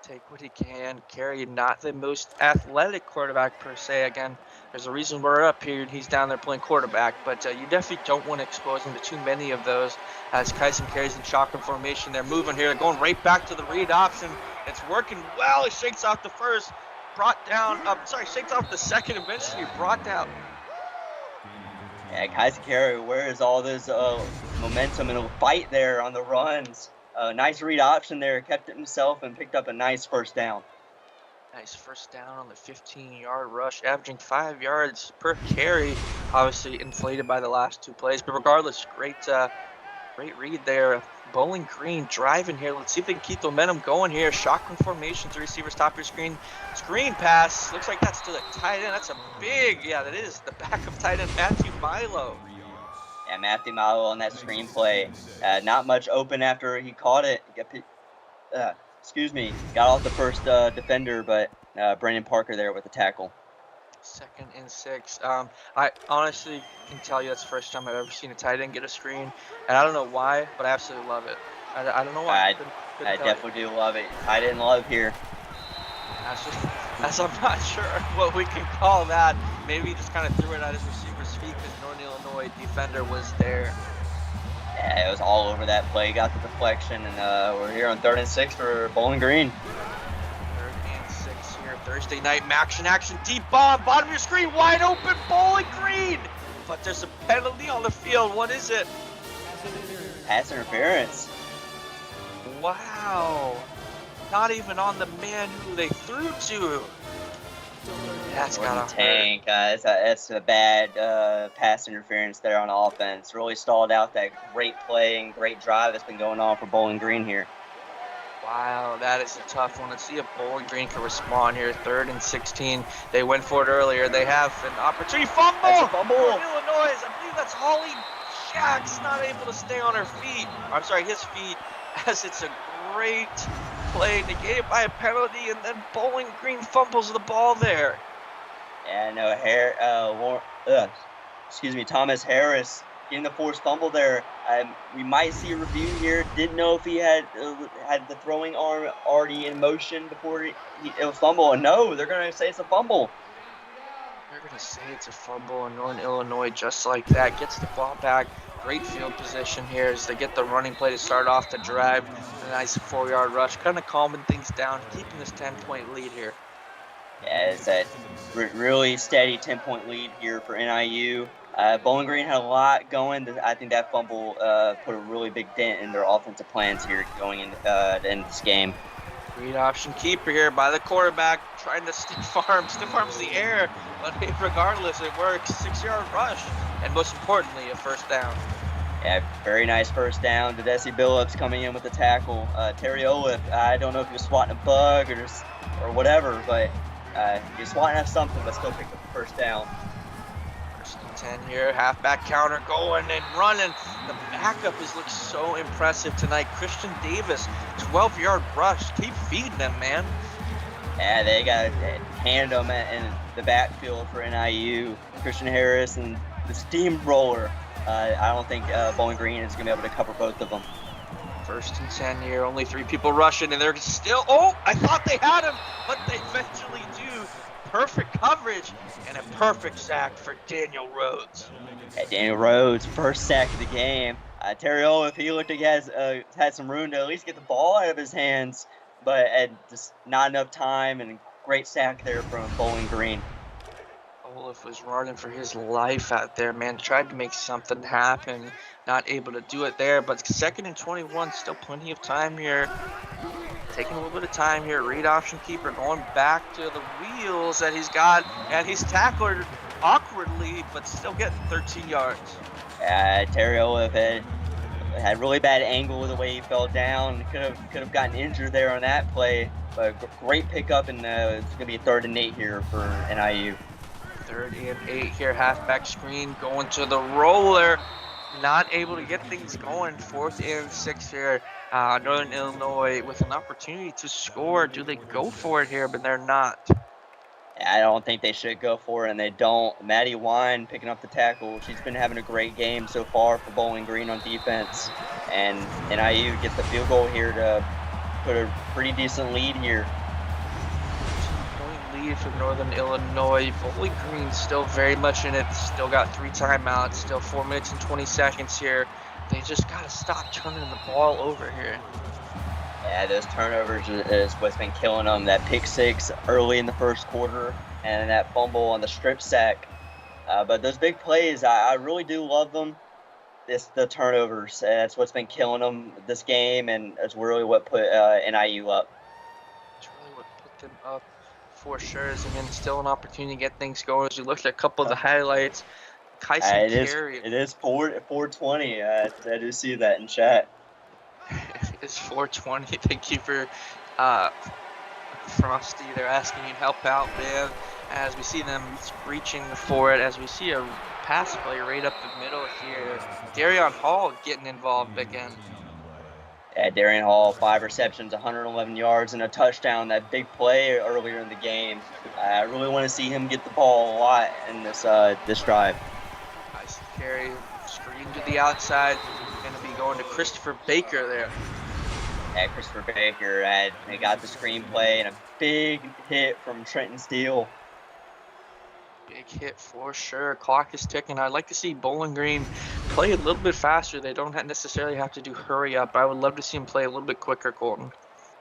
Speaker 3: Take what he can. Carey, not the most athletic quarterback per se. Again, there's a reason we're up here and he's down there playing quarterback, but you definitely don't want to expose him to too many of those as Kyson Carey's in shotgun formation. They're moving here, going right back to the read option. It's working well. He shakes off the first, brought down, shakes off the second, eventually brought down.
Speaker 4: Yeah, Kyson Carey, where is all this momentum and fight there on the runs? Nice read option there, kept it himself and picked up a nice first down.
Speaker 3: Nice first down on the 15-yard rush, averaging 5 yards per carry. Obviously inflated by the last 2 plays, but regardless, great read there. Bowling Green driving here. Let's see if they can keep the momentum going here. Shotgun formation, 3 receivers, top of your screen. Screen pass. Looks like that's to the tight end. That's a big, that is the backup tight end, Matthew Milo.
Speaker 4: Yeah, Matthew Milo on that screenplay. Not much open after he caught it. Got off the first defender, but Brandon Parker there with the tackle.
Speaker 3: 2nd and 6. I honestly can tell you that's the first time I've ever seen a tight end get a screen, and I don't know why, but I absolutely love it. I don't know why.
Speaker 4: I definitely do love it. Tight end love here.
Speaker 3: I'm not sure what we can call that. Maybe he just kind of threw it at his receiver's feet because Northern Illinois defender was there.
Speaker 4: Yeah, it was all over that play. Got the deflection, and we're here on 3rd and 6 for Bowling Green.
Speaker 3: 3rd and 6 here. Thursday night action, deep bomb, bottom of your screen, wide open, Bowling Green. But there's a penalty on the field. What is it?
Speaker 4: Pass interference.
Speaker 3: Wow. Not even on the man who they threw to. That's gotta
Speaker 4: tank. That's a bad pass interference there on offense. Really stalled out that great play and great drive that's been going on for Bowling Green here.
Speaker 3: Wow, that is a tough one. Let's see if Bowling Green can respond here. 3rd and 16. They went for it earlier. They have an opportunity. Fumble!
Speaker 4: That's a fumble!
Speaker 3: Illinois. I believe that's Holly Jack's not able to stay on his feet, as it's a great play negated by a penalty, and then Bowling Green fumbles the ball there.
Speaker 4: Yeah, no, Thomas Harris getting the forced fumble there. We might see a review here. Didn't know if he had the throwing arm already in motion before it was fumble. And no, they're going to say it's a fumble.
Speaker 3: They're going to say it's a fumble, and Northern Illinois, just like that, gets the ball back. Great field position here as they get the running play to start off the drive. A nice 4-yard rush, kind of calming things down, keeping this 10-point lead here.
Speaker 4: Yeah, it's a really steady 10-point lead here for NIU. Bowling Green had a lot going. I think that fumble put a really big dent in their offensive plans here going into the end of this game.
Speaker 3: Read option keeper here by the quarterback, trying to stiff arms the air, but regardless, it works. 6-yard rush, and most importantly, a first down.
Speaker 4: Yeah, very nice first down. Tedeschi Billups coming in with the tackle. Terry Olaf, I don't know if he was swatting a bug or whatever, but he was swatting at something, but still picked up the first down.
Speaker 3: 10 here, halfback counter going and running. The backup has looked so impressive tonight. Christian Davis, 12-yard rush. Keep feeding them, man.
Speaker 4: Yeah, they got a tandem in the backfield for NIU. Christian Harris and the steamroller. I don't think Bowling Green is going to be able to cover both of them.
Speaker 3: 1st and 10 here, only 3 people rushing, and they're still, oh, I thought they had him, but they eventually do. Perfect coverage and a perfect sack for Daniel Rhodes.
Speaker 4: Yeah, Daniel Rhodes, first sack of the game. Terry Olaf, he looked like he had some room to at least get the ball out of his hands, but just not enough time, and a great sack there from Bowling Green.
Speaker 3: Olaf was running for his life out there, man. Tried to make something happen. Not able to do it there, but 2nd and 21. Still plenty of time here. Taking a little bit of time here. Read option keeper going back to the wheels that he's got, and he's tackled awkwardly, but still getting 13 yards.
Speaker 4: Terry Olaf had really bad angle the way he fell down. Could have gotten injured there on that play. But great pickup, and it's going to be 3rd and 8 here for NIU.
Speaker 3: 3rd and 8 here. Halfback screen going to the roller. Not able to get things going. 4th and 6 here. Northern Illinois with an opportunity to score. Do they go for it here? But they're not.
Speaker 4: I don't think they should go for it, and they don't. Maddie Wine picking up the tackle. She's been having a great game so far for Bowling Green on defense. And NIU gets the field goal here to put a pretty decent lead here.
Speaker 3: 2-point lead for Northern Illinois. Bowling Green still very much in it. Still got 3 timeouts. Still 4 minutes and 20 seconds here. They just got to stop turning the ball over here.
Speaker 4: Yeah, those turnovers is what's been killing them. That pick 6 early in the first quarter and that fumble on the strip sack. But those big plays, I really do love them. The turnovers, that's what's been killing them this game, and it's really what put NIU up.
Speaker 3: It's really what put them up for sure. And then still an opportunity to get things going. As you looked at a couple of the highlights, Kyson Carey.
Speaker 4: It is 420. I do see that in chat.
Speaker 3: It's 420. Thank you for Frosty. They're asking you to help out, man. As we see them reaching for it, as we see a pass play right up the middle here. Darian Hall getting involved again.
Speaker 4: Yeah, Darian Hall, 5 receptions, 111 yards, and a touchdown. That big play earlier in the game. I really want to see him get the ball a lot in this drive.
Speaker 3: Nice carry, screen to the outside. Going to be going to Christopher Baker there.
Speaker 4: Yeah, Christopher Baker, they got the screenplay and a big hit from Trenton Steele.
Speaker 3: Big hit for sure. Clock is ticking. I'd like to see Bowling Green play a little bit faster. They don't necessarily have to do hurry up. I would love to see them play a little bit quicker, Colton.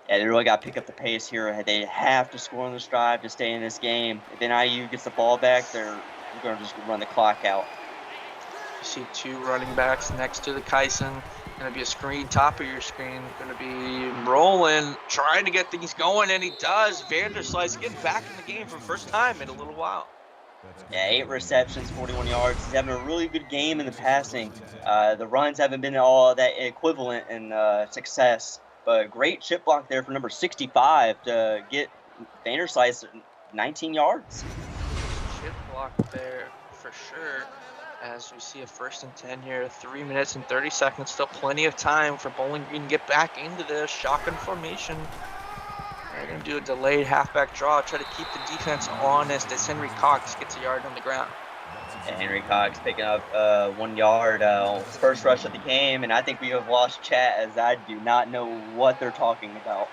Speaker 4: Yeah, they really got to pick up the pace here. They have to score on this drive to stay in this game. If NIU gets the ball back, they're going to just run the clock out.
Speaker 3: You see 2 running backs next to the Kyson. Going to be a screen, top of your screen. Going to be rolling, trying to get things going, and he does. Vanderslice getting back in the game for the first time in a little while.
Speaker 4: Yeah, 8 receptions, 41 yards. He's having a really good game in the passing. The runs haven't been all that equivalent in success, but great chip block there for number 65 to get Vanderslice 19 yards.
Speaker 3: Chip block there for sure. As we see a 1st and 10 here, 3 minutes and 30 seconds. Still plenty of time for Bowling Green to get back into this shotgun formation. They're going to do a delayed halfback draw, try to keep the defense honest as Henry Cox gets a yard on the ground.
Speaker 4: And Henry Cox picking up 1 yard on his first rush of the game, and I think we have lost chat as I do not know what they're talking about.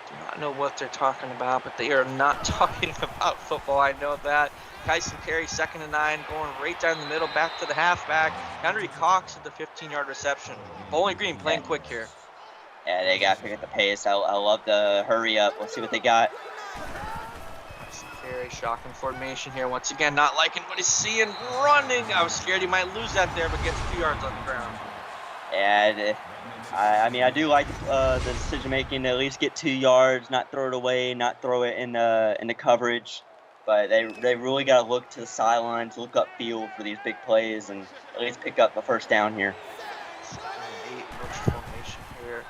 Speaker 3: Do not know what they're talking about, but they are not talking about football. I know that. Kyson Carey, 2nd and 9, going right down the middle, back to the halfback. Henry Cox with the 15-yard reception. Bowling Green playing quick here.
Speaker 4: Yeah, they got to pick up the pace. I love the hurry up. Let's see what they got.
Speaker 3: Kyson Carey, shocking formation here. Once again, not liking what he's seeing. Running. I was scared he might lose that there, but gets 2 yards on the ground.
Speaker 4: And I do like the decision making to at least get 2 yards, not throw it away, not throw it in the coverage. But they really got to look to the sidelines, look upfield for these big plays, and at least pick up the first down here.
Speaker 3: 8 formation here.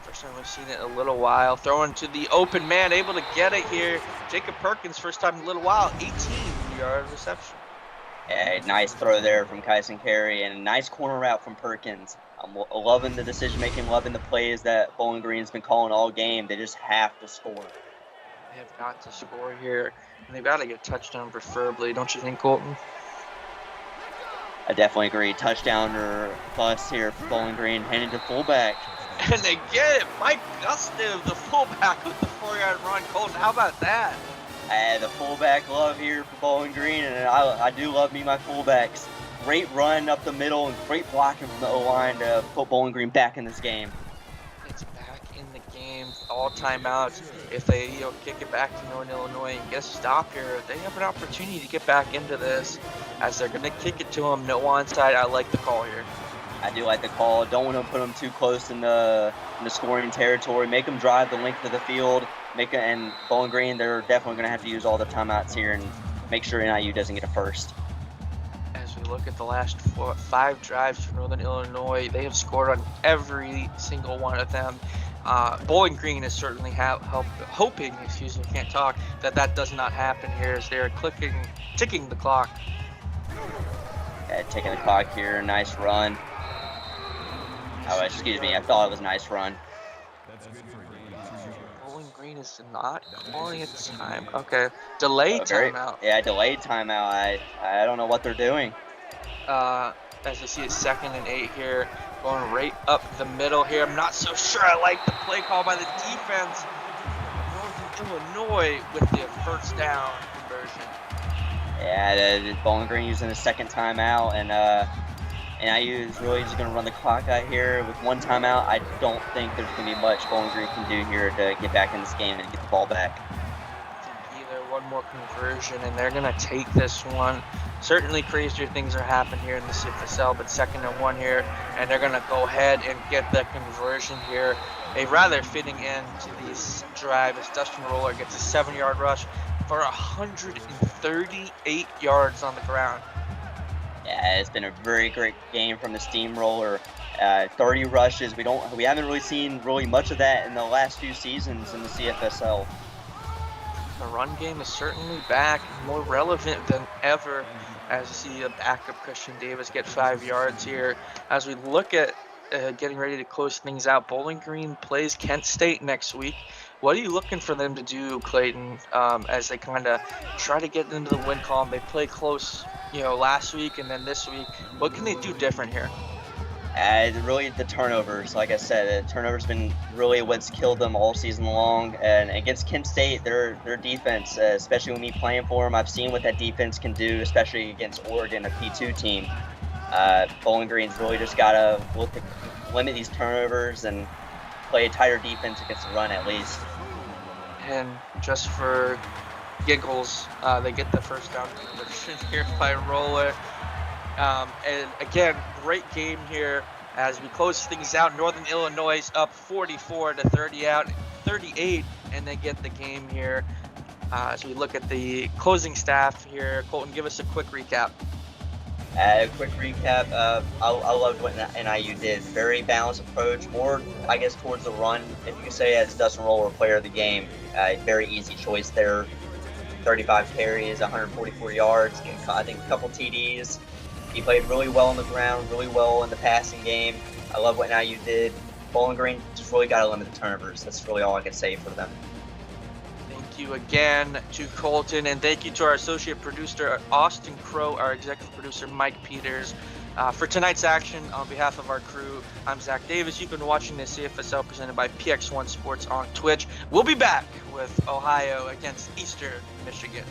Speaker 3: First time we've seen it in a little while. Throwing to the open man, able to get it here. Jacob Perkins, first time in a little while, 18-yard reception.
Speaker 4: Yeah, nice throw there from Kyson Carey, and a nice corner route from Perkins. I'm loving the decision making, loving the plays that Bowling Green's been calling all game. They just have to score.
Speaker 3: They have got to score here, and they've got to get a touchdown preferably, don't you think, Colton?
Speaker 4: I definitely agree. Touchdown or plus here for Bowling Green, handed to fullback.
Speaker 3: And they get it. Mike Gustav, the fullback, with the 4-yard run. Colton, how about that?
Speaker 4: The fullback love here for Bowling Green, and I do love me my fullbacks. Great run up the middle and great blocking from the O-line to put Bowling Green back in this game.
Speaker 3: It's back in the game. all timeouts. If they kick it back to Northern Illinois and get a stop here, they have an opportunity to get back into this, as they're going to kick it to them. No onside. I like the call here.
Speaker 4: I do like the call. Don't want to put them too close in the scoring territory. Make them drive the length of the field. And Bowling Green, they're definitely going to have to use all the timeouts here and make sure NIU doesn't get a first.
Speaker 3: As we look at the last 5 drives for Northern Illinois, they have scored on every single one of them. Bowling Green is certainly hoping, that does not happen here, as they're ticking the clock.
Speaker 4: Yeah, taking the clock here. Nice run. Oh, excuse me. I thought it was a nice run.
Speaker 3: Bowling Green is not calling it time. Okay, delayed timeout.
Speaker 4: Yeah, delayed timeout. I don't know what they're doing.
Speaker 3: As you see, it's 2nd and 8 here, going right up the middle here. I'm not so sure I like the play call by the defense. Northern Illinois with the first down conversion.
Speaker 4: Yeah, the Bowling Green using the 2nd timeout, and NIU is really just going to run the clock out here with 1 timeout. I don't think there's going to be much Bowling Green can do here to get back in this game and get the ball back.
Speaker 3: Either one more conversion, and they're going to take this one. Certainly crazier things are happening here in the CFSL, but 2nd and 1 here, and they're going to go ahead and get the conversion here. A rather fitting end to this drive as Dustin Roller gets a 7-yard rush for 138 yards on the ground.
Speaker 4: Yeah, it's been a very great game from the Steamroller. 30 rushes. We haven't really seen much of that in the last few seasons in the CFSL.
Speaker 3: The run game is certainly back, more relevant than ever, as you see a backup Christian Davis get 5 yards here. As we look at getting ready to close things out, Bowling Green plays Kent State next week. What are you looking for them to do, Clayton, as they kind of try to get into the win column? They play close, last week and then this week. What can they do different here?
Speaker 4: Really the turnovers. Like I said, the turnovers been really what's killed them all season long. And against Kent State, their defense, especially with me playing for them, I've seen what that defense can do, especially against Oregon, a P2 team. Bowling Green's really just got to look to limit these turnovers and play a tighter defense against the run at least.
Speaker 3: And just for giggles, they get the first down conversion here by Roller. And again, great game here as we close things out. Northern Illinois is up 44-38, and they get the game here. As we look at the closing staff here, Colton, give us a quick recap.
Speaker 4: A quick recap. I loved what NIU did. Very balanced approach, more I guess towards the run, if you could say, as Dustin Roller, player of the game. Very easy choice there. 35 carries, 144 yards, I think a couple TDs. He played really well on the ground, really well in the passing game. I love what NIU did. Bowling Green just really got to limit the turnovers. That's really all I can say for them.
Speaker 3: Thank you again to Colton, and thank you to our associate producer, Austin Crow, our executive producer, Mike Peters. For tonight's action, on behalf of our crew, I'm Zach Davis. You've been watching the CFSL presented by PX1 Sports on Twitch. We'll be back with Ohio against Eastern Michigan.